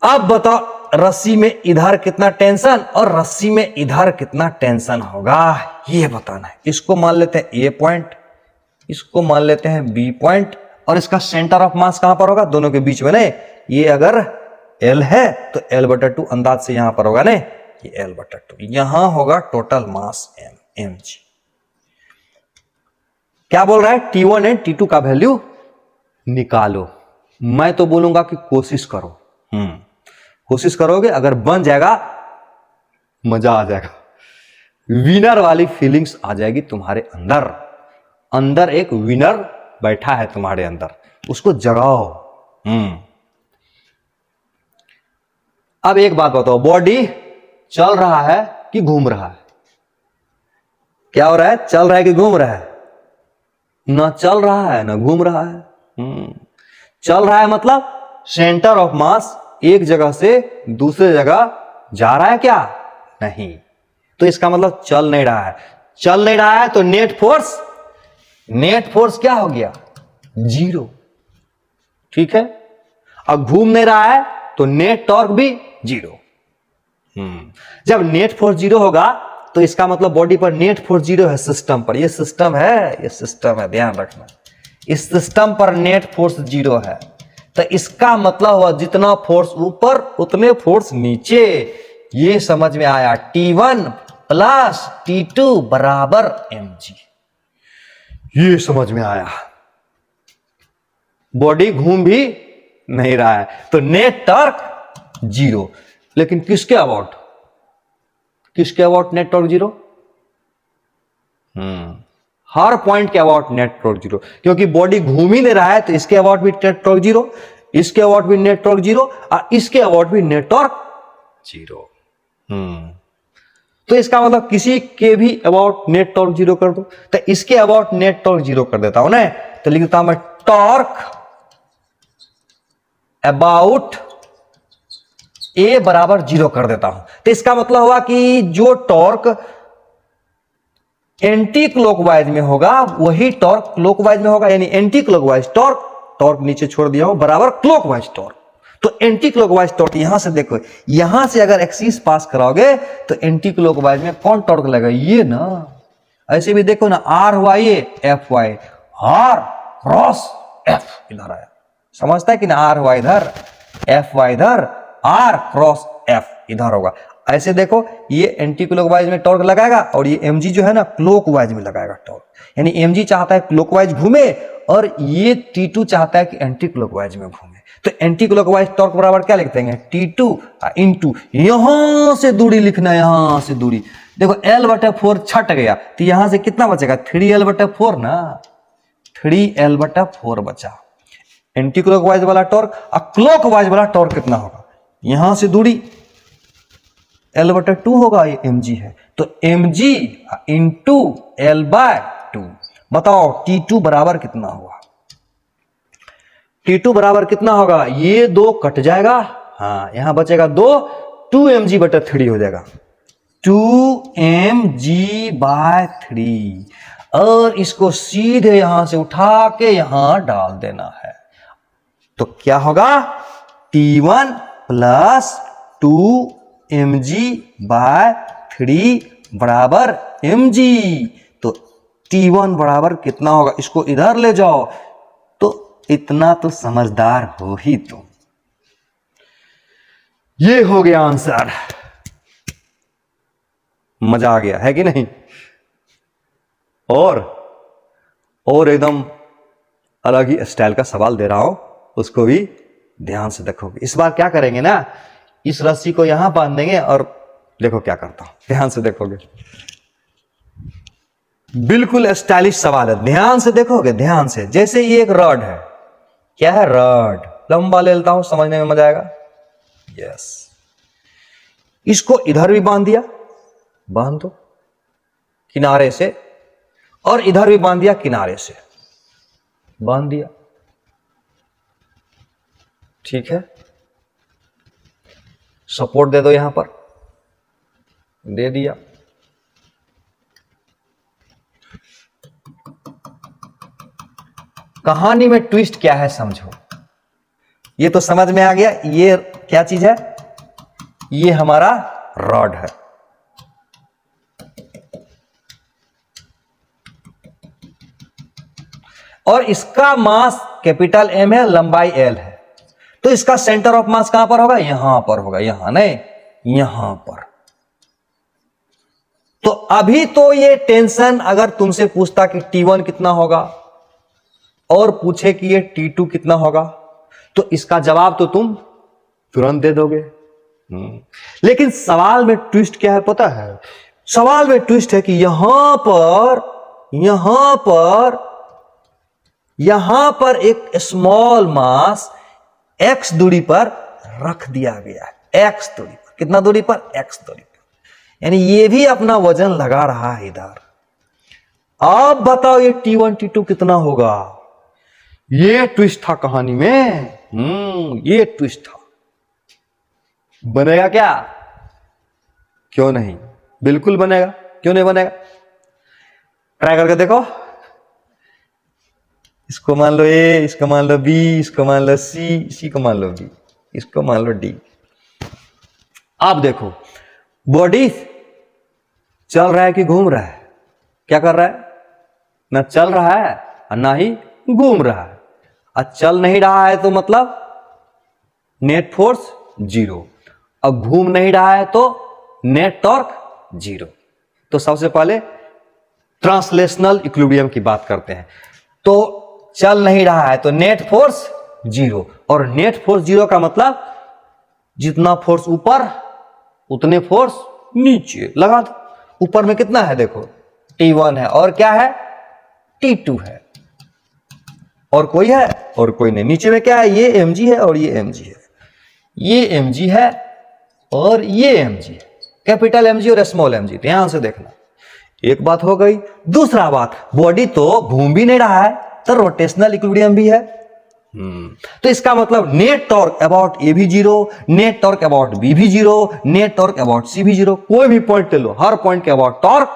अब बताओ रस्सी में इधर कितना टेंशन और रस्सी में इधर कितना टेंशन होगा, ये बताना है। इसको मान लेते हैं ए पॉइंट, इसको मान लेते हैं बी पॉइंट, और इसका सेंटर ऑफ मास कहां पर होगा, दोनों के बीच में। नहीं, ये अगर L है तो L/2 अंदाज से यहां पर होगा, नहीं ये L/2, यहां होगा टोटल मास mg। क्या बोल रहा है, T1 एंड T2 का वैल्यू निकालो। मैं तो बोलूंगा कि कोशिश करो, कोशिश करोगे, अगर बन जाएगा मजा आ जाएगा, विनर वाली फीलिंग्स आ जाएगी तुम्हारे अंदर। अंदर एक विनर बैठा है तुम्हारे अंदर, उसको जगाओ। अब एक बात बताओ, बॉडी चल रहा है कि घूम रहा है? क्या हो रहा है, चल रहा है कि घूम रहा है? ना चल रहा है ना घूम रहा है। चल रहा है मतलब सेंटर ऑफ मास एक जगह से दूसरे जगह जा रहा है क्या? नहीं, तो इसका मतलब चल नहीं रहा है। चल नहीं रहा है तो नेट फोर्स क्या हो गया, 0, ठीक है। अब घूम नहीं रहा है तो नेट टॉर्क भी 0। जब नेट फोर्स 0 होगा तो इसका मतलब बॉडी पर नेट फोर्स 0 है, सिस्टम पर। ये सिस्टम है, ध्यान रखना, इस सिस्टम पर नेट फोर्स 0 है, तो इसका मतलब हुआ जितना फोर्स ऊपर उतने फोर्स नीचे। ये समझ में आया, T1 प्लस T2 बराबर mg, ये समझ में आया। बॉडी घूम भी नहीं रहा है तो नेट टॉर्क 0, लेकिन किसके about net torque 0? Her point के अबाउट नेट टॉर्क 0, क्योंकि बॉडी घूम ही नहीं रहा है तो इसके अबाउट भी नेट टॉर्क 0, इसके अबाउट भी नेट टॉर्क 0, और इसके अबाउट भी नेट टॉर्क 0। तो इसका मतलब किसी के भी अबाउट नेट टॉर्क 0 कर दो, तो इसके अबाउट नेट टॉर्क 0 कर देता हूं ना, तो लिखता हूं मैं टॉर्क अबाउट ए बराबर 0 कर देता हूं। तो इसका मतलब हुआ कि जो टॉर्क एंटी क्लॉकवाइज में होगा वही टॉर्क क्लॉकवाइज में होगा, यानी एंटी क्लॉकवाइज टॉर्क नीचे छोड़ दिया हूं, बराबर क्लॉकवाइज टॉर्क। तो एंटी क्लॉकवाइज टॉर्क, यहां से देखो, यहां से अगर एक्सिस पास कराओगे तो एंटी क्लॉकवाइज में कौन टॉर्क लगेगा, ये ना। ऐसे भी देखो ना, RY/FY, R क्रॉस F इधर आया, समझता है कि ना, RY इधर, FY इधर, R क्रॉस F इधर होगा। ऐसे देखो, ये एंटी क्लॉकवाइज में टॉर्क लगाएगा और ये mg जो है ना क्लॉकवाइज में लगाएगा टॉर्क, यानी mg चाहता है क्लॉकवाइज घूमे और ये T2 चाहता है कि एंटी क्लॉकवाइज में घूमे। तो एंटी क्लॉकवाइज टॉर्क बराबर क्या लिखते हैं, T2 इंटू, यहां से दूरी लिखना है, यहां से दूरी देखो, L/4 छट गया तो यहां से कितना बचेगा, 3L/4 ना, 3L/4 बचा एंटी क्लॉकवाइज वाला टॉर्क। और क्लॉकवाइज वाला टॉर्क कितना होगा, यहां से दूरी L/2 होगा, ये mg है, तो mg इंटू L/2। बताओ T2 बराबर कितना होगा, T2 बराबर कितना होगा, ये 2 कट जाएगा, हाँ यहां बचेगा 2, 2mg/3 हो जाएगा, 2mg/3। और इसको सीधे यहां से उठा के यहां डाल देना है, तो क्या होगा, T1 प्लस 2mg/3 बराबर mg। तो T1 बराबर कितना होगा, इसको इधर ले जाओ, तो इतना तो समझदार हो ही तुम। ये हो गया आंसर, मजा आ गया है कि नहीं? और एकदम अलग ही स्टाइल का सवाल दे रहा हूं, उसको भी ध्यान से देखोगे। इस बार क्या करेंगे ना, इस रस्सी को यहां बांध देंगे और देखो क्या करता हूं, ध्यान से देखोगे, बिल्कुल स्टाइलिश सवाल है, ध्यान से देखोगे, ध्यान से। जैसे ये एक रॉड है, क्या है, रॉड, लंबा ले लेता हूं, समझने में मजा आएगा। यस, इसको इधर भी बांध दिया, बांध दो किनारे से, और इधर भी बांध दिया किनारे से, बांध दिया, ठीक है। सपोर्ट दे दो, यहां पर दे दिया। कहानी में ट्विस्ट क्या है समझो, ये तो समझ में आ गया। ये क्या चीज है, ये हमारा रॉड है, और इसका मास कैपिटल एम है, लंबाई एल है, तो इसका सेंटर ऑफ मास कहां पर होगा, यहां पर होगा, यहां नहीं, यहां पर। तो अभी तो ये टेंशन, अगर तुमसे पूछता कि T1 कितना होगा और पूछे कि ये T2 कितना होगा, तो इसका जवाब तो तुम तुरंत दे दोगे। लेकिन सवाल में ट्विस्ट क्या है पता है, सवाल में ट्विस्ट है कि यहां पर एक स्मॉल मास x दूरी पर रख दिया गया है, x दूरी पर, कितना दूरी पर, x दूरी पर, यानी ये भी अपना वजन लगा रहा है इधर। अब बताओ ये T1 T2 कितना होगा, ये ट्विस्ट था कहानी में। ये ट्विस्ट था, बनेगा क्या, क्यों नहीं, बिल्कुल बनेगा, क्यों नहीं बनेगा, ट्राई करके देखो। इसको मान लो ए, इसको मान लो बी, इसको मान लो सी, इसी को मान लो बी, इसको मान लो डी। आप देखो बॉडी चल रहा है कि घूम रहा है, क्या कर रहा है, ना चल रहा है और ना ही घूम रहा है। और चल नहीं रहा है तो मतलब नेट फोर्स जीरो, और घूम नहीं रहा है तो नेट टॉर्क जीरो। तो सबसे पहले ट्रांसलेशनल इक्विलिब्रियम की बात करते हैं। तो चल नहीं रहा है तो नेट फोर्स जीरो, और नेट फोर्स जीरो का मतलब जितना फोर्स ऊपर उतने फोर्स नीचे लगा दो। ऊपर में कितना है देखो, T1 है, और क्या है, T2 है, और कोई है, और कोई नहीं। नीचे में क्या है, ये mg है और ये mg है, ये mg है और ये mg है, कैपिटल mg और स्मॉल mg। ध्यान से देखना, एक बात हो गई। दूसरा बात, बॉडी तो घूम भी नहीं रहा है तो रोटेशनल इक्विलिब्रियम भी है। तो इसका मतलब नेट टॉर्क अबाउट ए भी zero, net torque about B भी zero, net torque about C भी जीरो। कोई भी पॉइंट ले लो, हर पॉइंट के अबाउट टॉर्क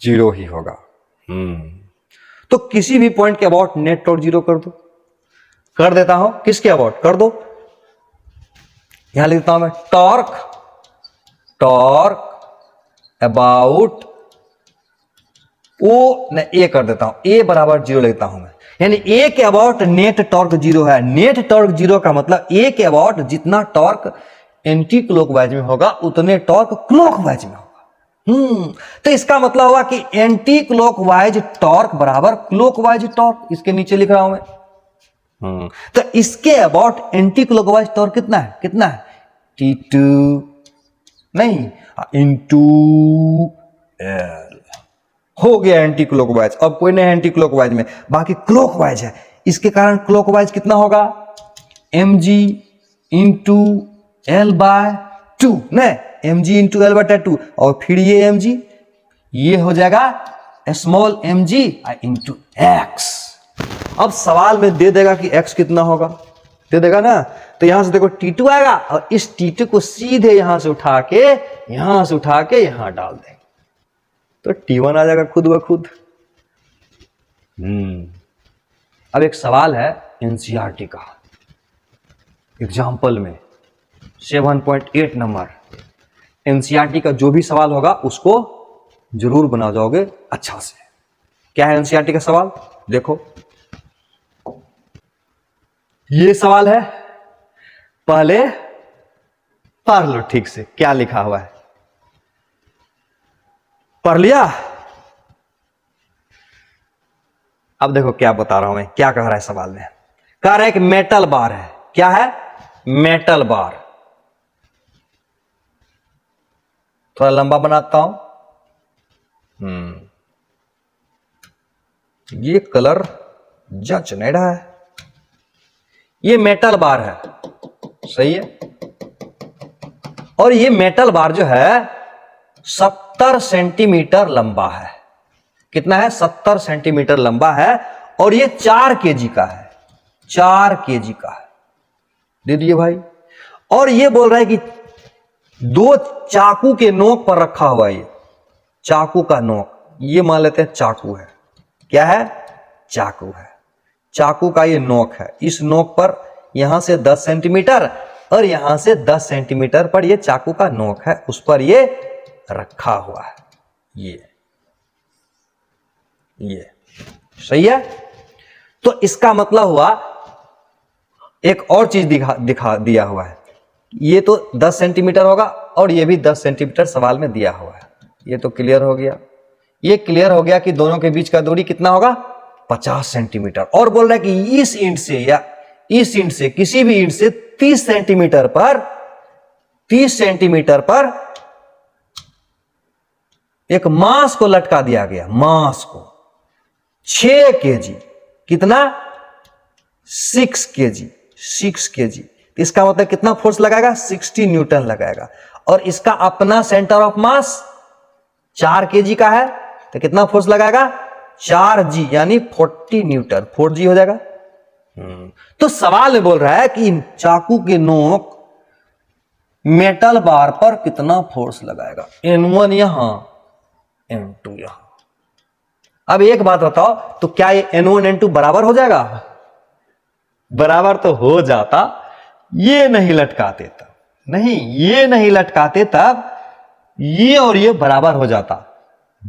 जीरो ही होगा। तो किसी भी पॉइंट के अबाउट नेट टॉर्क जीरो कर दो, कर देता हूं, किसके अबाउट कर दो, यहां लिखता हूं मैं टॉर्क अबाउट ओ, न ए कर देता हूं, ए बराबर जीरो लिखता हूं मैं, यानी ए के अबाउट नेट टॉर्क जीरो है। नेट टॉर्क जीरो का मतलब ए के अबाउट जितना टॉर्क एंटी क्लॉकवाइज में होगा उतने टॉर्क क्लॉकवाइज में होगा। तो इसका मतलब हुआ कि एंटी क्लॉकवाइज टॉर्क बराबर क्लॉकवाइज टॉर्क, इसके नीचे लिख रहा हूं मैं। तो इसके अबाउट एंटी क्लॉकवाइज टॉर्क कितना है, कितना है, T2 नहीं इंटू एल, हो गया एंटी क्लॉकवाइज। अब कोई नहीं एंटी क्लॉकवाइज में, बाकी क्लॉकवाइज है, इसके कारण क्लॉकवाइज कितना होगा, mg into L by two, नहीं mg into L by two, और फिर ये mg, ये हो जाएगा स्मॉल mg इंटू x। अब सवाल में दे देगा कि x कितना होगा, दे देगा ना। तो यहां से देखो T2 आएगा, और इस T2 को सीधे यहां से उठा के यहां डाल देंगे, तो T1 आ जाएगा खुद ब खुद। अब एक सवाल है एनसीईआरटी का, एग्जाम्पल में 7.8 नंबर। एनसीईआरटी का जो भी सवाल होगा उसको जरूर बना जाओगे अच्छा से। क्या है एनसीईआरटी का सवाल, देखो ये सवाल है, पहले पढ़ लो ठीक से क्या लिखा हुआ है, पढ़ लिया। अब देखो क्या बता रहा हूं मैं, क्या कह रहा है सवाल में, कह रहा है कि मेटल बार है, क्या है, मेटल बार, थोड़ा लंबा बनाता हूं। ये कलर जच नहीं रहा है। ये मेटल बार है, सही है। और ये मेटल बार जो है 70 सेंटीमीटर लंबा है। कितना है? 70 सेंटीमीटर लंबा है। और ये 4 केजी का है, 4 केजी का है। दे दिए भाई। और ये बोल रहा है कि 2 चाकू के नोक पर रखा हुआ है। ये चाकू का नोक, ये मान लेते हैं चाकू है। क्या है? चाकू है। चाकू का ये नोक है। इस नोक पर यहां से 10 सेंटीमीटर और यहां से 10 सेंटीमीटर पर ये चाकू का नोक है, उस पर ये रखा हुआ है। ये सही है। तो इसका मतलब हुआ, एक और चीज दिखा दिया हुआ है। ये तो 10 सेंटीमीटर होगा और ये भी 10 सेंटीमीटर सवाल में दिया हुआ है। ये तो क्लियर हो गया। ये क्लियर हो गया कि दोनों के बीच का दूरी कितना होगा? 50 सेंटीमीटर। और बोल रहा है कि इस इंच से या इस इंच से, किसी भी इंच से 30 सेंटीमीटर पर एक मांस को लटका दिया गया। मांस को 6 केजी। कितना? 6 केजी। 6 केजी। इसका मतलब कितना फोर्स लगाएगा? 60 न्यूटन लगाएगा। और इसका अपना सेंटर ऑफ मास 4 केजी का है, तो कितना फोर्स लगाएगा? 4G, यानी 40 न्यूटन। 4G हो जाएगा। तो सवाल में बोल रहा है कि चाकू के नोक मेटल बार पर कितना फोर्स लगाएगा? N1 यहां, N2 यहां। अब एक बात बताओ, तो क्या ये N1 N2 बराबर हो जाएगा? बराबर तो हो जाता, ये नहीं लटकाते तब। नहीं, ये नहीं लटकाते तब ये और ये बराबर हो जाता।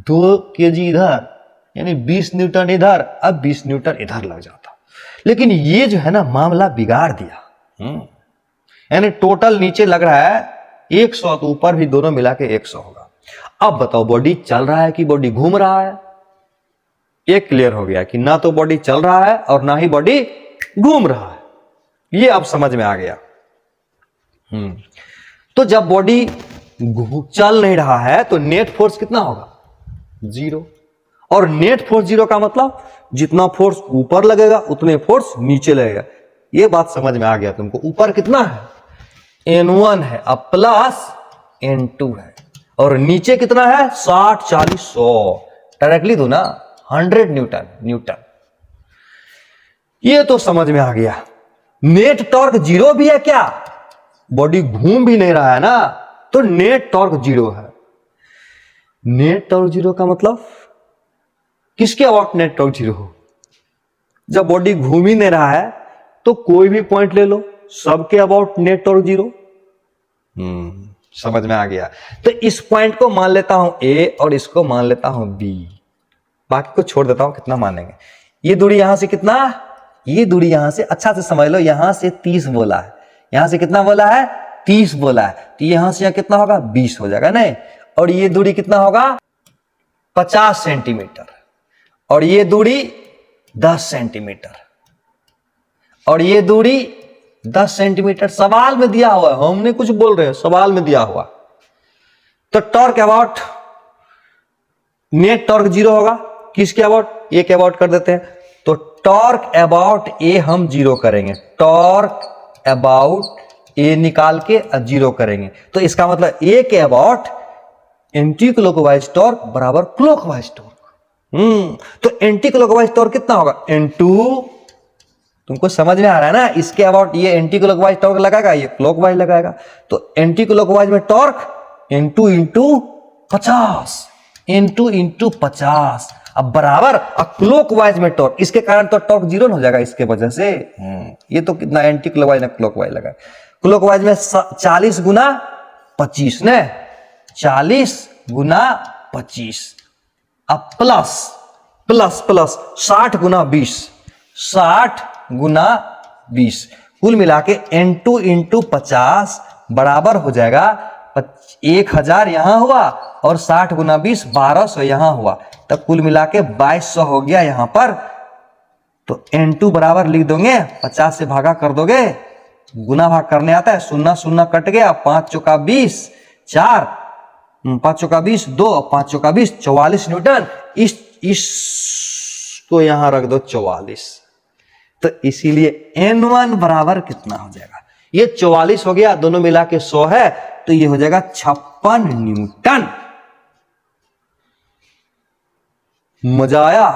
2 केजी इधर, यानी 20 न्यूटन इधर, अब 20 न्यूटन इधर लग जाता। लेकिन ये जो है ना, मामला बिगाड़ दिया। यानी टोटल नीचे लग रहा है 100, तो ऊपर भी दोनों मिला के 100 होगा। अब बताओ, बॉडी चल रहा है कि बॉडी घूम रहा है? एक क्लियर हो गया कि ना तो बॉडी चल रहा है और ना ही बॉडी घूम रहा है। ये अब समझ में आ गया। तो जब बॉडी चल नहीं रहा है तो नेट फोर्स कितना होगा? 0। और नेट फोर्स 0 का मतलब जितना फोर्स ऊपर लगेगा उतने फोर्स नीचे लगेगा। ये बात समझ में आ गया तुमको? ऊपर कितना है? N1 है, अब प्लस N2 है। और नीचे कितना है? 60, 40, 100। डायरेक्टली दो ना, 100 न्यूटन। ये तो समझ में आ गया। नेट टॉर्क 0 भी है क्या? बॉडी घूम भी नहीं रहा है ना, तो नेट टॉर्क 0 है। नेट टॉर्क 0 का मतलब किसके अबाउट नेट टॉर्क 0 हो? जब बॉडी घूम ही नहीं रहा है तो कोई भी पॉइंट ले लो, सबके अबाउट नेट टॉर्क 0। समझ में आ गया। तो इस पॉइंट को मान लेता हूं A और इसको मान लेता हूं B, बाकी को छोड़ देता हूं। कितना मानेंगे? ये दूरी यहां से कितना? ये दूरी यहां से, अच्छा से समझ लो, यहां से 30 बोला है, यहां से कितना बोला है? 30 बोला है। तो यहां से यहां कितना होगा? 20 हो जाएगा नहीं। और ये दूरी कितना होगा? 50 सेंटीमीटर। और ये दूरी 10 सेंटीमीटर। और ये दूरी 10 सेंटीमीटर। सवाल में दिया हुआ है, हमने कुछ बोल रहे हैं, सवाल में दिया हुआ। तो टॉर्क अबाउट, नेट टॉर्क 0 होगा। किसके अबाउट? ए के अबाउट कर देते हैं। तो टॉर्क अबाउट ए हम 0 करेंगे। टॉर्क अबाउट ए निकाल के 0 करेंगे। तो इसका मतलब ए के अबाउट एंटी क्लॉकवाइज टॉर्क बराबर क्लॉकवाइज टॉर्क। तो एंटी क्लॉकवाइज टॉर्क कितना होगा? N2। तुमको समझ में आ रहा है ना? इसके अबाउट ये एंटी क्लॉकवाइज टॉर्क लगाएगा, ये क्लॉकवाइज लगाएगा। तो एंटी क्लॉकवाइज में torque N2 into 50, N2 into 50। अब बराबर क्लॉकवाइज में टॉर्क, इसके कारण तो टॉर्क 0 हो जाएगा इसके वजह से। ये तो कितना एंटी क्लॉकवाइज ना क्लॉकवाइज लगा। क्लॉकवाइज में 40 गुना 25 ने, 40 गुना 25। अब प्लस प्लस प्लस 60 गुना 20, 60 गुना 20, कुल मिला के N2 इंटू 50 बराबर हो जाएगा 1000 यहां हुआ और 60 गुना 20 1200 यहां हुआ, तब कुल मिला के 2200 हो गया यहां पर। तो N2 बराबर लिख दोगे, 50 से भागा कर दोगे, गुना भाग करने आता है, 0 0 कट गया, 5 चौका 20, 4 5 चौका 20, 2 5 चौका 20, 44 न्यूटन। इसको यहां रख दो 44। तो इसीलिए N1 बराबर कितना हो जाएगा? ये 44 हो गया, दोनों मिला के 100 है, तो ये हो जाएगा 56 न्यूटन। मजा आया?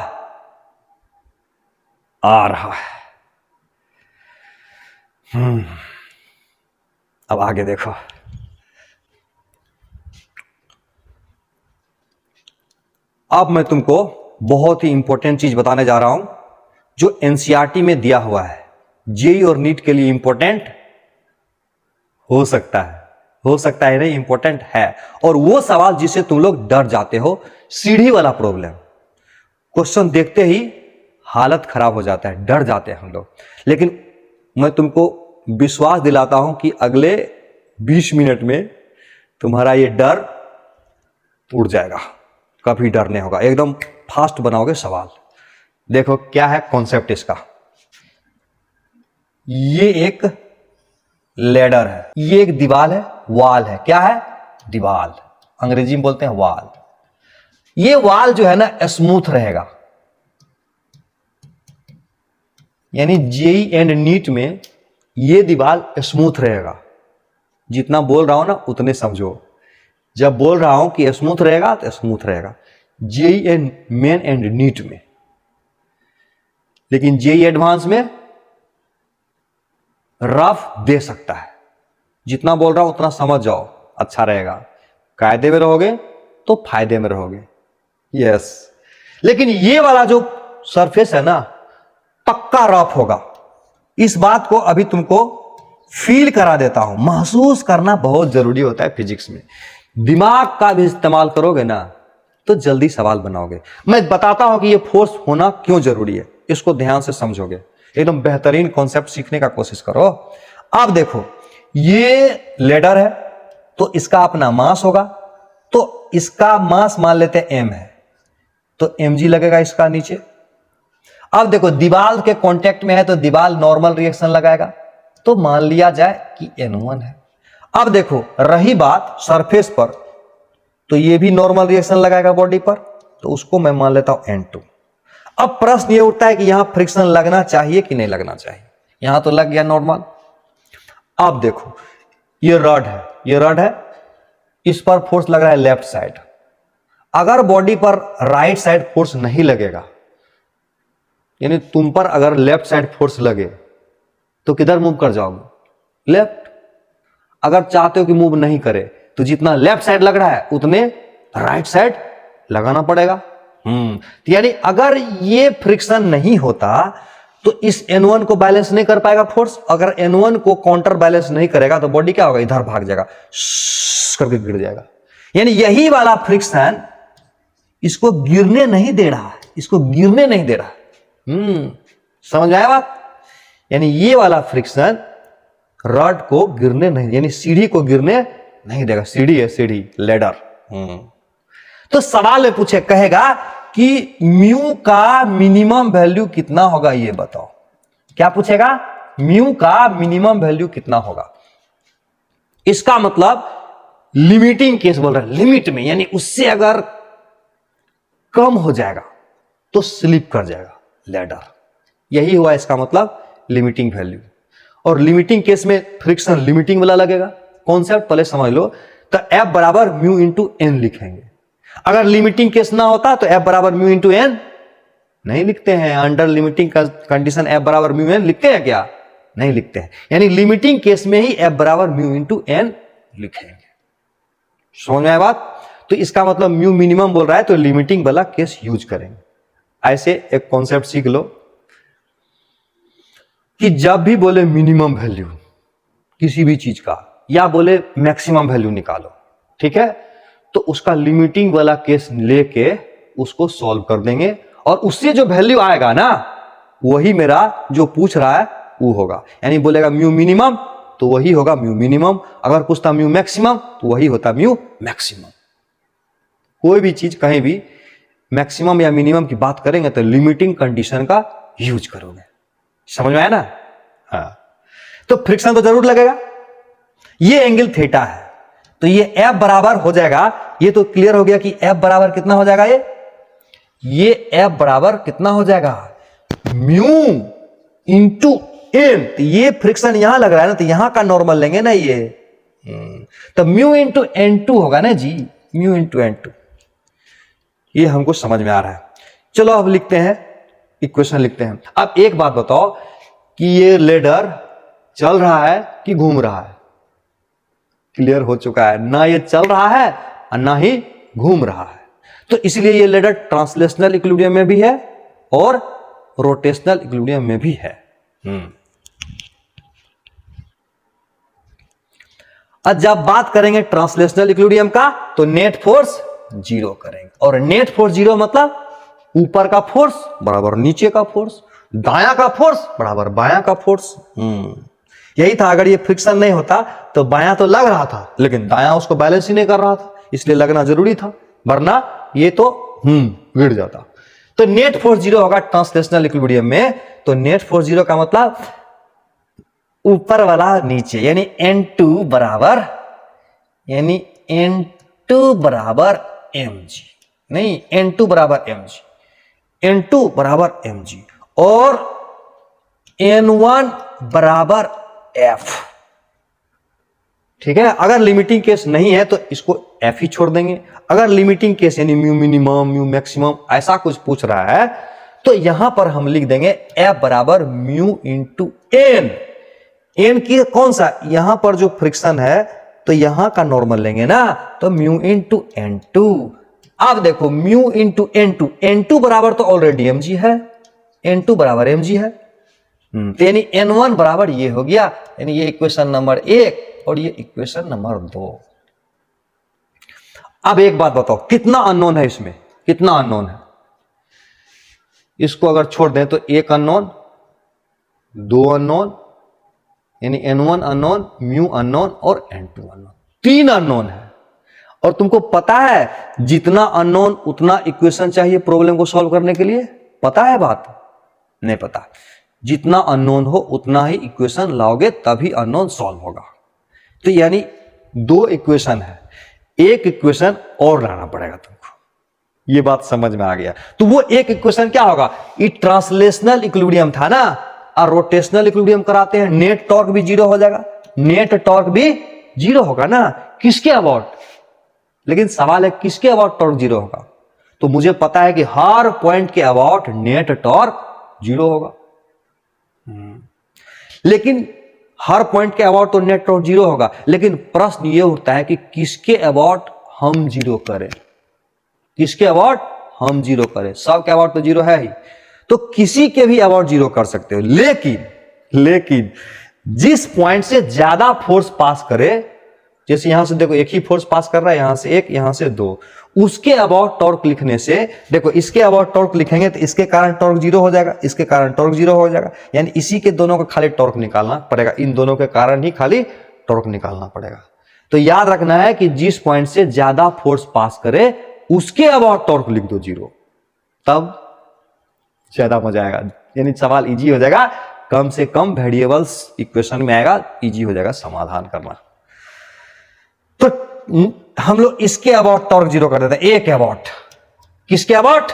आ रहा है। अब आगे देखो। अब मैं तुमको बहुत ही इंपॉर्टेंट चीज बताने जा रहा हूं जो एनसीईआरटी में दिया हुआ है, जेईई और नीट के लिए इंपॉर्टेंट हो सकता है नहीं, इंपॉर्टेंट है। और वो सवाल जिसे तुम लोग डर जाते हो, सीढ़ी वाला प्रॉब्लम, क्वेश्चन देखते ही हालत खराब हो जाता है, डर जाते हैं हम लोग। लेकिन मैं तुमको विश्वास दिलाता हूं कि अगले 20 मिनट में तुम्हारा ये डर उड़ जाएगा, कभी डर नहीं होगा, एकदम फास्ट बनाओगे सवाल। देखो क्या है कॉन्सेप्ट इसका। ये एक लैडर है, ये एक दीवार है, वॉल है। क्या है? दीवार, अंग्रेजी में बोलते हैं वॉल। ये वॉल जो है ना स्मूथ रहेगा, यानी जेईई एंड नीट में ये दीवार स्मूथ रहेगा। जितना बोल रहा हूं ना उतने समझो। जब बोल रहा हूं कि स्मूथ रहेगा तो स्मूथ रहेगा JEE and main and NEET में। लेकिन जेईई एडवांस में रफ दे सकता है। जितना बोल रहा हूं उतना समझ जाओ, अच्छा रहेगा। कायदे में रहोगे तो फायदे में रहोगे। यस, लेकिन ये वाला जो सरफेस है ना पक्का रफ होगा। इस बात को अभी तुमको फील करा देता हूं, महसूस करना बहुत जरूरी होता है फिजिक्स में। दिमाग का भी इस्तेमाल करोगे ना तो जल्दी सवाल बनाओगे। मैं बताता हूं कि ये फोर्स होना क्यों जरूरी है, इसको ध्यान से समझोगे। एकदम बेहतरीन कॉन्सेप्ट सीखने का कोशिश करो। अब देखो, ये लेडर है तो इसका अपना मास होगा, तो इसका मास मान लेते हैं m है, तो mg लगेगा इसका नीचे। अब देखो दीवार के कांटेक्ट में है तो दीवार नॉर्मल रिएक्शन लगाएगा, तो मान लिया जाए कि N1 है। अब देखो रही बात सरफेस पर, तो ये भी नॉर्मल रिएक्शन लगाएगा बॉडी पर, तो उसको मैं मान लेता हूं N2। अब प्रश्न ये उठता है कि यहां फ्रिक्शन लगना चाहिए कि नहीं लगना चाहिए। यहां तो लग गया नॉर्मल। अब देखो ये रड है, ये रड है, इस पर फोर्स लग रहा है लेफ्ट साइड। अगर बॉडी पर राइट साइड फोर्स नहीं लगेगा, यानी तुम पर अगर लेफ्ट साइड फोर्स लगे तो किधर मूव कर जाओगे? लेफ्ट। अगर चाहते हो कि मूव नहीं करे तो जितना लेफ्ट साइड लग रहा है उतने राइट साइड लगाना पड़ेगा। तो यानी अगर ये फ्रिक्शन नहीं होता तो इस N1 को बैलेंस नहीं कर पाएगा फोर्स। अगर N1 को काउंटर बैलेंस नहीं करेगा तो बॉडी क्या होगा? इधर भाग जाएगा, करके गिर जाएगा। यानी यही वाला फ्रिक्शन इसको गिरने नहीं दे रहा है, इसको गिरने नहीं दे रहा है। समझ आया बात? यानी ये वाला फ्रिक्शन रड को गिरने नहीं, यानी सीढ़ी को गिरने नहीं देगा। सीढ़ी है, सीढ़ी, लेडर। तो सवाल में पूछे, कहेगा कि म्यू का मिनिमम वैल्यू कितना होगा, ये बताओ। क्या पूछेगा? म्यू का मिनिमम वैल्यू कितना होगा। इसका मतलब लिमिटिंग केस बोल रहा है, लिमिट में, यानी उससे अगर कम हो जाएगा तो स्लिप कर जाएगा लैडर। यही हुआ इसका मतलब लिमिटिंग वैल्यू। और लिमिटिंग केस में फ्रिक्शन लिमिटिंग वाला लगेगा। कॉन्सेप्ट पहले समझ लो। तो F बराबर म्यू इंटू एन लिखेंगे। अगर लिमिटिंग केस ना होता तो F बराबर म्यू इंटू एन नहीं लिखते हैं। अंडर लिमिटिंग कंडीशन F बराबर म्यू एन लिखते हैं क्या? नहीं लिखते हैं। यानी लिमिटिंग केस में ही F बराबर म्यू इंटू एन लिखेंगे। समझ में आया बात? तो इसका मतलब म्यू मिनिमम बोल रहा है तो लिमिटिंग वाला केस यूज करेंगे। ऐसे एक कॉन्सेप्ट सीख लो कि जब भी बोले मिनिमम वैल्यू किसी भी चीज का या बोले मैक्सिमम वैल्यू निकालो, ठीक है, तो उसका लिमिटिंग वाला केस लेके उसको सॉल्व कर देंगे और उससे जो वैल्यू आएगा ना वही मेरा जो पूछ रहा है वो होगा। यानी बोलेगा म्यू मिनिमम तो वही होगा म्यू मिनिमम। अगर पूछता म्यू मैक्सिमम तो वही होता म्यू मैक्सिमम। कोई भी चीज कहीं भी मैक्सिमम या मिनिमम की बात करेंगे तो लिमिटिंग कंडीशन का यूज करोगे। समझ में आया ना? हाँ। तो फ्रिक्शन तो जरूर लगेगा। ये एंगल थीटा है तो ये F बराबर हो जाएगा ये तो क्लियर हो गया कि F बराबर कितना हो जाएगा, ये F बराबर कितना हो जाएगा, म्यू इंटू एन। तो ये फ्रिक्शन यहां लग रहा है ना, तो यहां का नॉर्मल लेंगे ना ये, तो म्यू इंटू N2 होगा ना जी, म्यू इंटू N2। ये हमको समझ में आ रहा है। चलो अब लिखते हैं, इक्वेशन लिखते हैं। अब एक बात बताओ कि ये लेडर चल रहा है कि घूम रहा है? क्लियर हो चुका है ना, ये चल रहा है और ना ही घूम रहा है। तो इसलिए ये लेडर ट्रांसलेशनल इक्विलिब्रियम में भी है और रोटेशनल इक्विलिब्रियम में भी है। अब जब बात करेंगे ट्रांसलेशनल इक्विलिब्रियम का, तो नेट फोर्स जीरो करेंगे, और नेट फोर्स जीरो मतलब ऊपर का फोर्स बराबर नीचे का फोर्स, दायां का फोर्स बराबर बायां का फोर्स। यही था, अगर ये फ्रिक्शन नहीं होता तो बायां तो लग रहा था लेकिन दायां उसको बैलेंस ही नहीं कर रहा था, इसलिए लगना जरूरी था, वरना ये तो गिर जाता। तो नेट फोर्स जीरो होगा ट्रांसलेशनल इक्विलिब्रियम में। तो नेट फोर्स जीरो का मतलब ऊपर वाला नीचे, यानी N2 बराबर, यानी N2 बराबर mg, नहीं N2 बराबर mg, N2 बराबर mg, और N1 बराबर F। ठीक है, अगर लिमिटिंग केस नहीं है तो इसको F ही छोड़ देंगे। अगर लिमिटिंग केस यानी म्यू मिनिमम, म्यू मैक्सिमम ऐसा कुछ पूछ रहा है तो यहां पर हम लिख देंगे F बराबर म्यू इंटू एन। एन की कौन सा, यहां पर जो फ्रिक्शन है तो यहां का नॉर्मल लेंगे ना, तो म्यू इंटू N2। अब देखो म्यू इंटू N2, N2 बराबर तो ऑलरेडी mg है, N2 बराबर mg है, तो यानी N1 बराबर ये हो गया, यानी ये इक्वेशन नंबर 1 और ये इक्वेशन नंबर 2। अब एक बात बताओ, कितना अननोन है इसमें, कितना अननोन है? इसको अगर छोड़ दें तो एक अननोन, दो अननोन, यानी N1 अननोन, म्यू अननोन और N2 अननोन, 3 अननोन है। और तुमको पता है जितना अननोन उतना इक्वेशन चाहिए प्रॉब्लम को सॉल्व करने के लिए, पता है बात? नहीं पता। जितना अननोन हो उतना ही इक्वेशन लाओगे तभी अननोन सॉल्व होगा। तो यानी 2 इक्वेशन है, एक इक्वेशन और लाना पड़ेगा तुमको। ये बात समझ में आ गया? तो वो एक इक्वेशन क्या होगा, ये ट्रांसलेशनल इक्विलिब्रियम था ना, और रोटेशनल इक्विलिब्रियम कराते हैं, नेट टॉर्क भी जीरो हो जाएगा, नेट टॉर्क भी जीरो होगा ना, किसके अबाउट? लेकिन सवाल है किसके अबाउट टॉर्क जीरो होगा? तो मुझे पता है कि हर पॉइंट के अबाउट नेट टॉर्क जीरो होगा, लेकिन हर पॉइंट के अबाउट तो नेट टॉर्क जीरो होगा, लेकिन प्रश्न ये उठता है कि किसके अबाउट हम जीरो करें, किसके अबाउट हम जीरो करें? सब के अबाउट तो जीरो है ही, तो किसी के भी अबाउट जीरो कर सकते हो, लेकिन जिस पॉइंट से ज्यादा फोर्स पास करे, जैसे यहां से देखो एक ही फोर्स पास कर रहा है, यहां से एक, यहां से दो, उसके अबाउट टॉर्क लिखने से, देखो इसके अबाउट टॉर्क लिखेंगे तो इसके कारण टॉर्क जीरो हो जाएगा, इसके कारण टॉर्क जीरो हो जाएगा, यानी इसी के दोनों का खाली टॉर्क निकालना पड़ेगा, इन दोनों के कारण ही खाली टॉर्क निकालना पड़ेगा। तो याद रखना है कि जिस पॉइंट से ज्यादा फोर्स पास करे उसके अबाउट टॉर्क लिख दो जीरो, तब ज्यादा मजा आएगा, यानी सवाल इजी हो जाएगा, कम से कम वेरिएबल्स इक्वेशन में आएगा, इजी हो जाएगा समाधान करना। तो हम लोग इसके अबाउट टॉर्क जीरो कर देते हैं, ए के अबाउट, किसके अबाउट?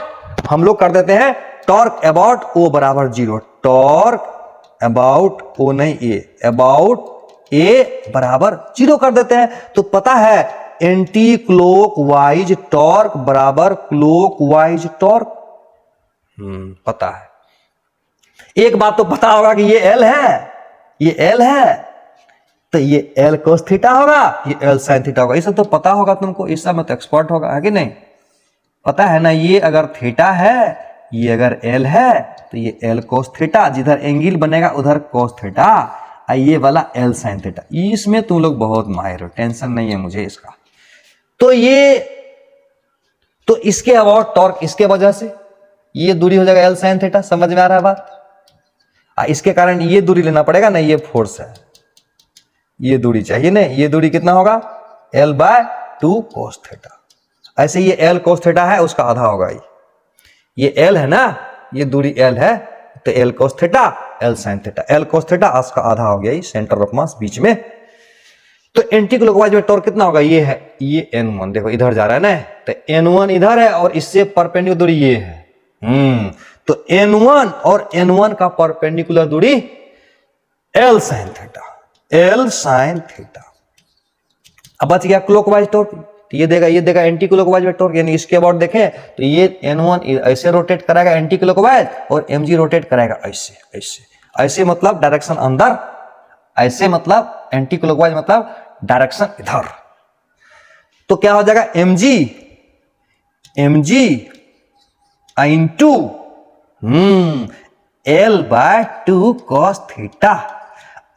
हम लोग कर देते हैं टॉर्क अबाउट ओ बराबर जीरो, टॉर्क अबाउट ओ नहीं ए, अबाउट ए बराबर जीरो कर देते हैं। तो पता है एंटी क्लॉक वाइज टॉर्क बराबर क्लॉक वाइज टॉर्क, पता है। एक बात तो पता होगा कि ये एल है, ये एल है, तो ये एल कोस थीटा होगा, ये एल साइन थीटा होगा, ये सब तो पता होगा तुमको, इस सब में तो एक्सपर्ट होगा, है कि नहीं? पता है ना, ये अगर थीटा है, ये अगर एल है, तो ये एल कोस थीटा, जिधर एंगल बनेगा उधर कोस थीटा, ये वाला एल साइन थीटा, इसमें तुम लोग बहुत माहिर हो, टेंशन नहीं है मुझे इसका। तो ये, तो इसके अबाउट टॉर्क इसके वजह से ये दूरी हो जाएगा एल साइन थीटा, समझ में आ रहा है बात? इसके कारण ये दूरी लेना पड़ेगा ना, ये फोर्स है, ये दूरी चाहिए ना, ये दूरी कितना होगा, L बाय 2 cos थीटा। ऐसे ये L cos थीटा है, उसका आधा होगा ये L है ना, ये दूरी L है, तो L cos theta L sin theta, L cos theta उसका आधा हो गया, सेंटर ऑफ मास बीच में। तो एंटी क्लॉकवाइज में टॉर्क कितना होगा, ये है, ये N1 देखो इधर जा रहा है ना, तो N1 इधर है और इससे परपेंडिकुलर दूरी ये है। तो N1 और N1 का परपेंडिकुलर दूरी L sin theta, L sin theta. अब बच गया क्लॉकवाइज टॉर्क, तो ये देगा एंटी क्लॉकवाइज में टॉर्क, यानी इसके अबाउट देखें तो ये N1 ऐसे रोटेट कराएगा एंटी क्लॉकवाइज और mg रोटेट कराएगा ऐसे ऐसे ऐसे, मतलब डायरेक्शन अंदर, ऐसे मतलब एंटी क्लॉकवाइज मतलब डायरेक्शन इधर। तो क्या हो जाएगा, mg into L/2 cos theta.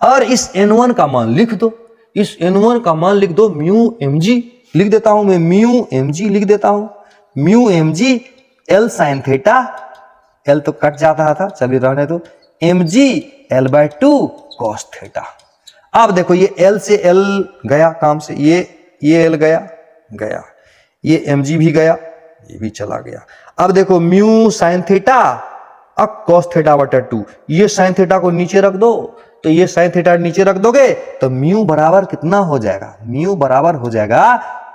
और इस N1 का मान लिख दो, इस N1 का मान लिख दो, म्यू mg लिख देता हूं मैं, म्यू mg लिख देता हूं, mu mg L sin theta, L तो कट जाता था, चलिए रहने दो, mg L/2 cos थीटा। अब देखो ये L से L गया काम से, ये L गया, ये mg भी गया, ये भी चला गया। अब देखो म्यू साइन थीटा अब cos थीटा बटा 2, ये साइन थीटा को नीचे रख दो, तो ये साइन थीटा नीचे रख दोगे तो म्यू बराबर कितना हो जाएगा, म्यू बराबर हो जाएगा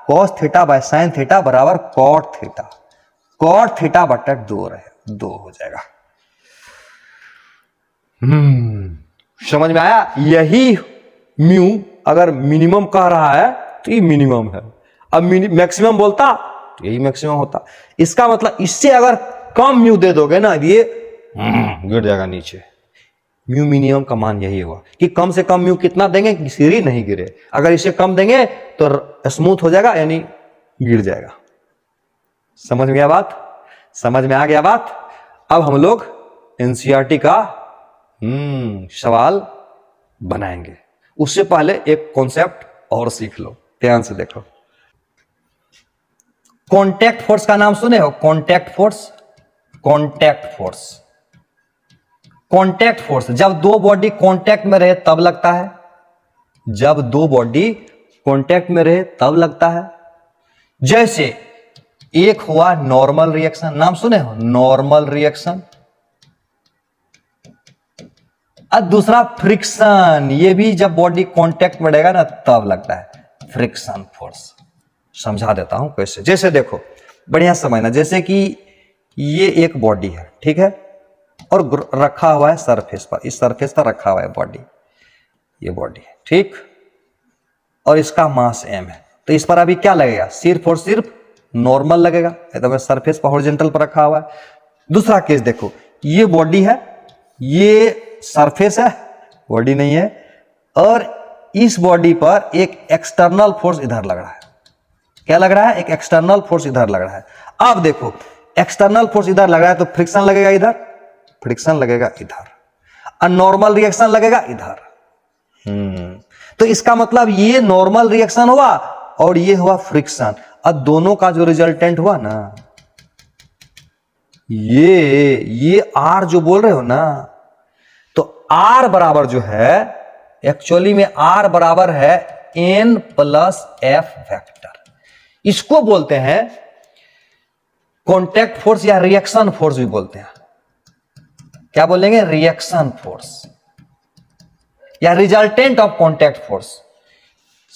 cos theta by sine theta बराबर cot थीटा, cot थीटा बटा 2 रहे, 2 हो जाएगा। समझ में आया? यही म्यू अगर मिनिमम कह रहा है तो ये मिनिमम है, अब मैक्सिमम बोलता तो यही मैक्सिमम होता। इसका मतलब इससे अगर कम म्यू दे दोगे ना, ये गिर जाएगा नीचे। म्यू मिनिमम का मान यही हुआ कि कम से कम म्यू कितना देंगे कि सीढ़ी नहीं गिरे, अगर इसे कम देंगे तो स्मूथ हो जाएगा यानी गिर जाएगा। समझ में गया बात? समझ में आ गया बात? अब हम लोग एनसीईआरटी का सवाल बनाएंगे, उससे पहले एक कॉन्सेप्ट और सीख लो, ध्यान से देखो। कॉन्टैक्ट फोर्स का नाम सुने हो? Contact force, contact force, contact force जब दो बॉडी कॉन्टैक्ट में रहे तब लगता है, जब दो बॉडी कॉन्टैक्ट में रहे तब लगता है। जैसे एक हुआ नॉर्मल रिएक्शन, नाम सुने हो? Normal reaction. और दूसरा फ्रिक्शन, ये भी जब बॉडी कांटेक्ट में रहेगा ना तब लगता है फ्रिक्शन फोर्स। समझा देता हूं कैसे। जैसे देखो बढ़िया समझना, जैसे कि ये एक बॉडी है, ठीक है, और रखा हुआ है सरफेस पर, इस सरफेस पर रखा हुआ है बॉडी, ये बॉडी है, ठीक, और इसका मास m है, तो इस पर अभी क्या लगेगा? सिर्फ और सिर्फ नॉर्मल लगेगा, तो सरफेस पर हॉरिजॉन्टल पर रखा हुआ है। दूसरा केस देखो, ये बॉडी है, ये सरफेस है, बॉडी नहीं है, और इस बॉडी पर एक एक्सटर्नल फोर्स इधर लग रहा है। क्या लग रहा है? एक एक्सटर्नल फोर्स इधर लग रहा है। अब देखो एक्सटर्नल फोर्स इधर लग रहा है तो फ्रिक्शन लगेगा इधर, फ्रिक्शन लगेगा इधर, और नॉर्मल रिएक्शन लगेगा इधर। तो इसका मतलब ये नॉर्मल रिएक्शन हुआ और ये हुआ फ्रिक्शन, और दोनों का जो रिजल्टेंट हुआ ना, ये R जो बोल रहे हो ना, तो R बराबर जो है एक्चुअली में R बराबर है N प्लस F फैक्टर। इसको बोलते हैं कॉन्टैक्ट फोर्स या रिएक्शन फोर्स भी बोलते हैं। क्या बोलेंगे? रिएक्शन फोर्स या रिजल्टेंट ऑफ कॉन्टैक्ट फोर्स।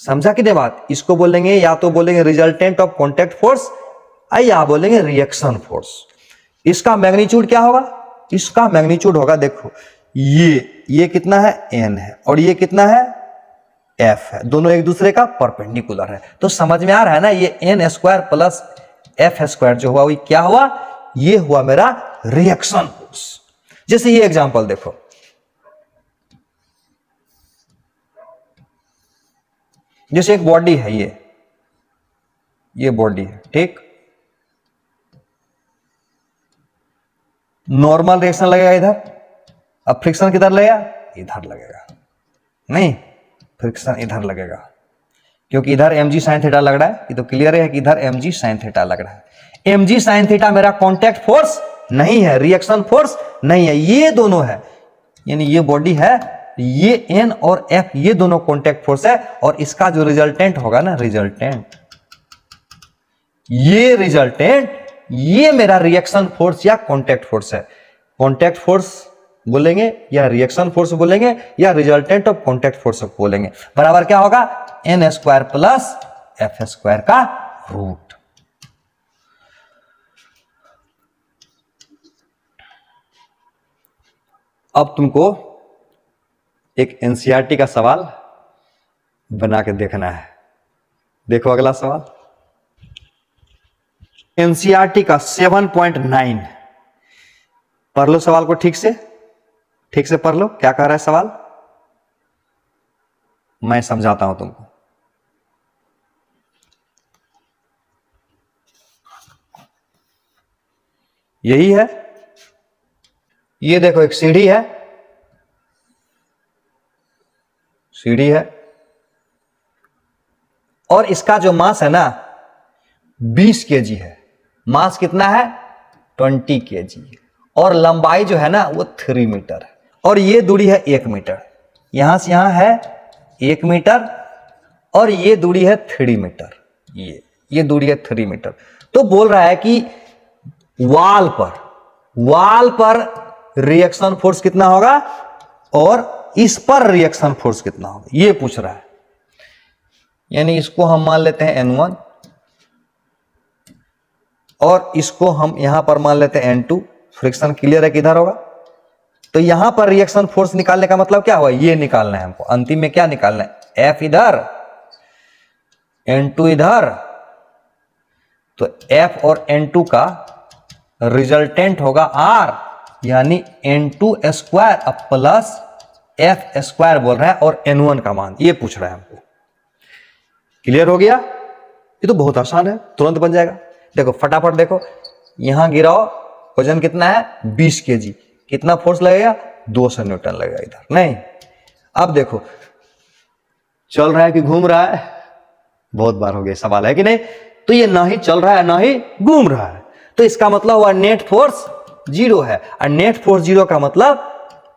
समझा कि नहीं बात? इसको बोलेंगे या तो बोलेंगे रिजल्टेंट ऑफ कॉन्टैक्ट फोर्स या बोलेंगे रिएक्शन फोर्स। इसका मैग्नीट्यूड क्या होगा? इसका मैग्नीट्यूड होगा, देखो ये कितना है? n है, और ये कितना है? f है, दोनों एक दूसरे का परपेंडिकुलर है। तो समझ में आ रहा है ना, ये n square plus f square जो हुआ, वो क्या हुआ? ये हुआ मेरा रिएक्शन फोर्स। जैसे ये एग्जांपल देखो, जैसे एक बॉडी है, ये बॉडी है, ठीक, नॉर्मल रिएक्शन लगेगा इधर, अब फ्रिक्शन किधर लगेगा? इधर लगेगा, नहीं फ्रिक्शन इधर लगेगा, क्योंकि इधर mg sin थीटा लग रहा है। ये तो क्लियर है कि इधर mg sin थीटा लग रहा है। mg sin थीटा मेरा कांटेक्ट फोर्स नहीं है, रिएक्शन फोर्स नहीं है, ये दोनों है, यानी ये बॉडी है, ये n और f ये दोनों कांटेक्ट फोर्स है, और इसका जो रिजल्टेंट होगा ना, रिजल्टेंट, ये रिजल्टेंट, ये मेरा रिएक्शन फोर्स या कांटेक्ट फोर्स है। कांटेक्ट फोर्स बोलेंगे या रिएक्शन फोर्स बोलेंगे या रिजल्टेंट ऑफ कॉन्टैक्ट फोर्स बोलेंगे, बराबर क्या होगा N square plus F square का रूट। अब तुमको एक एनसीईआरटी का सवाल बना के देखना है। देखो अगला सवाल एनसीईआरटी का 7.9 पढ़ लो सवाल को ठीक से पढ़ लो। क्या कह रहा है सवाल, मैं समझाता हूं तुमको। यही है, ये देखो एक सीढ़ी है और इसका जो मास है ना 20 केजी है। मास कितना है 20 केजी और लंबाई जो है ना वो 3 मीटर है और ये दूरी है 1 मीटर। यहां से यहां है 1 मीटर और ये दूरी है 3 मीटर। ये दूरी है 3 मीटर। तो बोल रहा है कि वाल पर रिएक्शन फोर्स कितना होगा और इस पर रिएक्शन फोर्स कितना होगा, ये पूछ रहा है। यानी इसको हम मान लेते हैं N1 और इसको हम यहां पर मान लेते हैं N2। फ्रिक्शन क्लियर है किधर होगा, तो यहां पर रिएक्शन फोर्स निकालने का मतलब क्या हुआ, ये निकालना है हमको। अंतिम में क्या निकालना है, F इधर N2 इधर, तो F और N2 का रिजल्टेंट होगा R, यानी N2 square plus F square बोल रहा है और N1 का मान ये पूछ रहा है हमको। क्लियर हो गया, ये तो बहुत आसान है, तुरंत बन जाएगा। देखो फटाफट देखो, यहां गिराओ, वजन कितना है 20 केजी, कितना फोर्स लगेगा 200 न्यूटन लगेगा इधर। नहीं, अब देखो चल रहा है कि घूम रहा है, बहुत बार हो गया सवाल है कि नहीं। तो ये ना ही चल रहा है ना ही घूम रहा है, तो इसका मतलब हुआ नेट फोर्स 0 है। और नेट फोर्स 0 का मतलब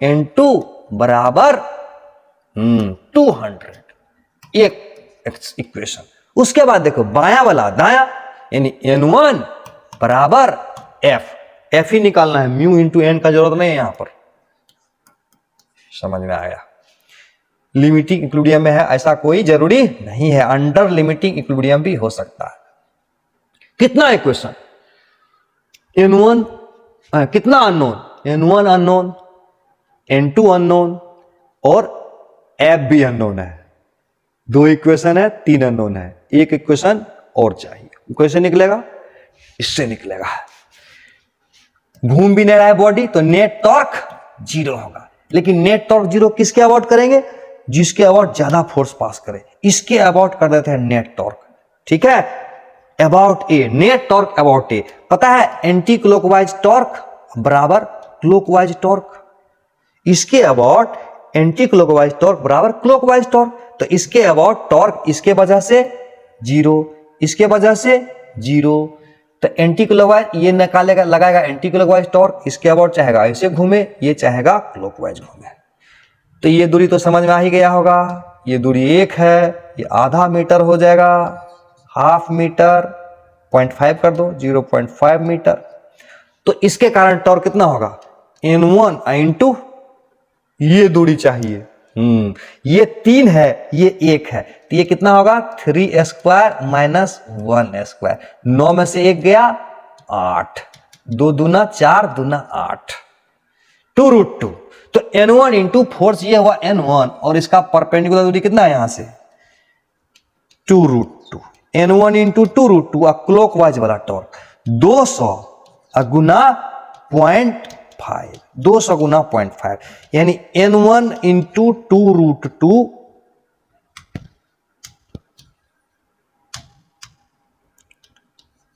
N2 बराबर 200, एक इक्वेशन। उसके बाद देखो बायां वाला दायां, यानी N1 बराबर F ही निकालना है, म्यू इंटू एन का जरूरत नहीं है यहां पर। समझ में आया, लिमिटिंग इक्विलिब्रियम में है ऐसा कोई जरूरी नहीं है, अंडर लिमिटिंग इक्विलिब्रियम भी हो सकता है। कितना इक्वेशन N1 कितना unknown, N1 unknown, N2 unknown और F भी अननोन है। 2 इक्वेशन है, 3 अननोन है, एक इक्वेशन और चाहिए। कैसे निकलेगा, इससे निकलेगा। घूम भी नहीं रहा है बॉडी तो नेट टॉर्क 0 होगा, लेकिन नेट टॉर्क 0 किसके अबाउट करेंगे, जिसके अबाउट ज्यादा फोर्स पास करे, इसके अबाउट कर देते हैं नेट टॉर्क। ठीक है, about A, net torque about A. पता है एंटी क्लॉकवाइज टॉर्क बराबर क्लॉकवाइज टॉर्क, इसके अबाउट एंटी क्लॉकवाइज टॉर्क बराबर क्लॉकवाइज टॉर्क। तो इसके अबाउट टॉर्क इसके वजह से 0, इसके वजह से 0, तो एंटी क्लॉकवाइज ये निकालेगा, लगाएगा एंटी क्लॉकवाइज टॉर्क, इसके अबाउट चाहेगा ऐसे घूमे, ये चाहेगा क्लॉकवाइज घूमे। तो ये दूरी तो समझ में आ ही गया होगा, ये दूरी 1 है, ये आधा मीटर हो जाएगा, हाफ मीटर, 0.5 कर दो 0.5 मीटर। तो इसके कारण टॉर्क कितना होगा N1 इंटू ये दूरी चाहिए, ये 3 है ये 1 है, तो ये कितना होगा 3 स्क्वायर माइनस 1 स्क्वायर। 9 में से 1 गया 8, 2 दूना 4 दूना 8, 2√2। तो N1 इंटू फोर्स ये हुआ N1 और इसका परपेंडिकुलर दूरी कितना है यहां से 2√2। N1 इंटू 2√2 क्लॉकवाइज वाला टॉर्क 200 गुना 0.5, 200 गुना 0.5, यानी N1 इंटू 2√2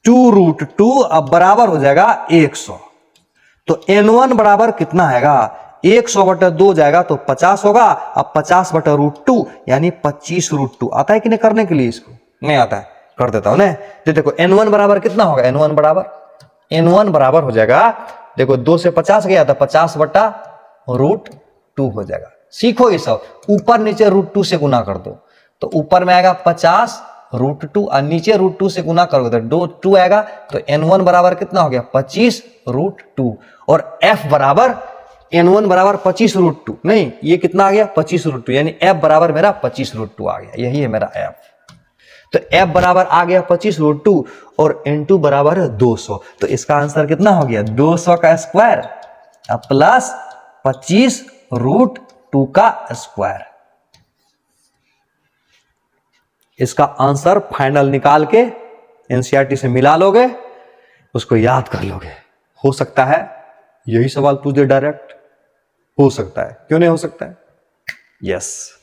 2√2 अब बराबर हो जाएगा 100। तो N1 बराबर कितना आएगा 100/2 जाएगा तो 50 होगा। अब 50/√2 यानी 25√2 आता है कि नहीं करने के लिए, इसको नहीं आता है, कर देता हूं ना। तो देखो N1 बराबर कितना होगा, N1 बराबर हो जाएगा, देखो 2 से 50 गया था 50/√2 हो जाएगा। सीखो ये सब, ऊपर नीचे √2 से गुना कर दो तो ऊपर में आएगा 50√2 और नीचे √2 से गुना करोगे तो 2 आएगा। तो N1 बराबर कितना हो गया 25√2 और F बराबर n1 बराबर 25√2, नहीं ये कितना आ गया 25√2, यानी f बराबर मेरा 25√2 आ गया, यही है मेरा f। तो f बराबर आ गया 25√2 और n2 बराबर है 200, तो इसका आंसर कितना हो गया 200 का स्क्वायर प्लस 25√2 का स्क्वायर। इसका आंसर फाइनल निकाल के एनसीईआरटी से मिला लोगे, उसको याद कर लोगे। हो सकता है यही सवाल पूछ दे डायरेक्ट, हो सकता है, क्यों नहीं हो सकता है? यस।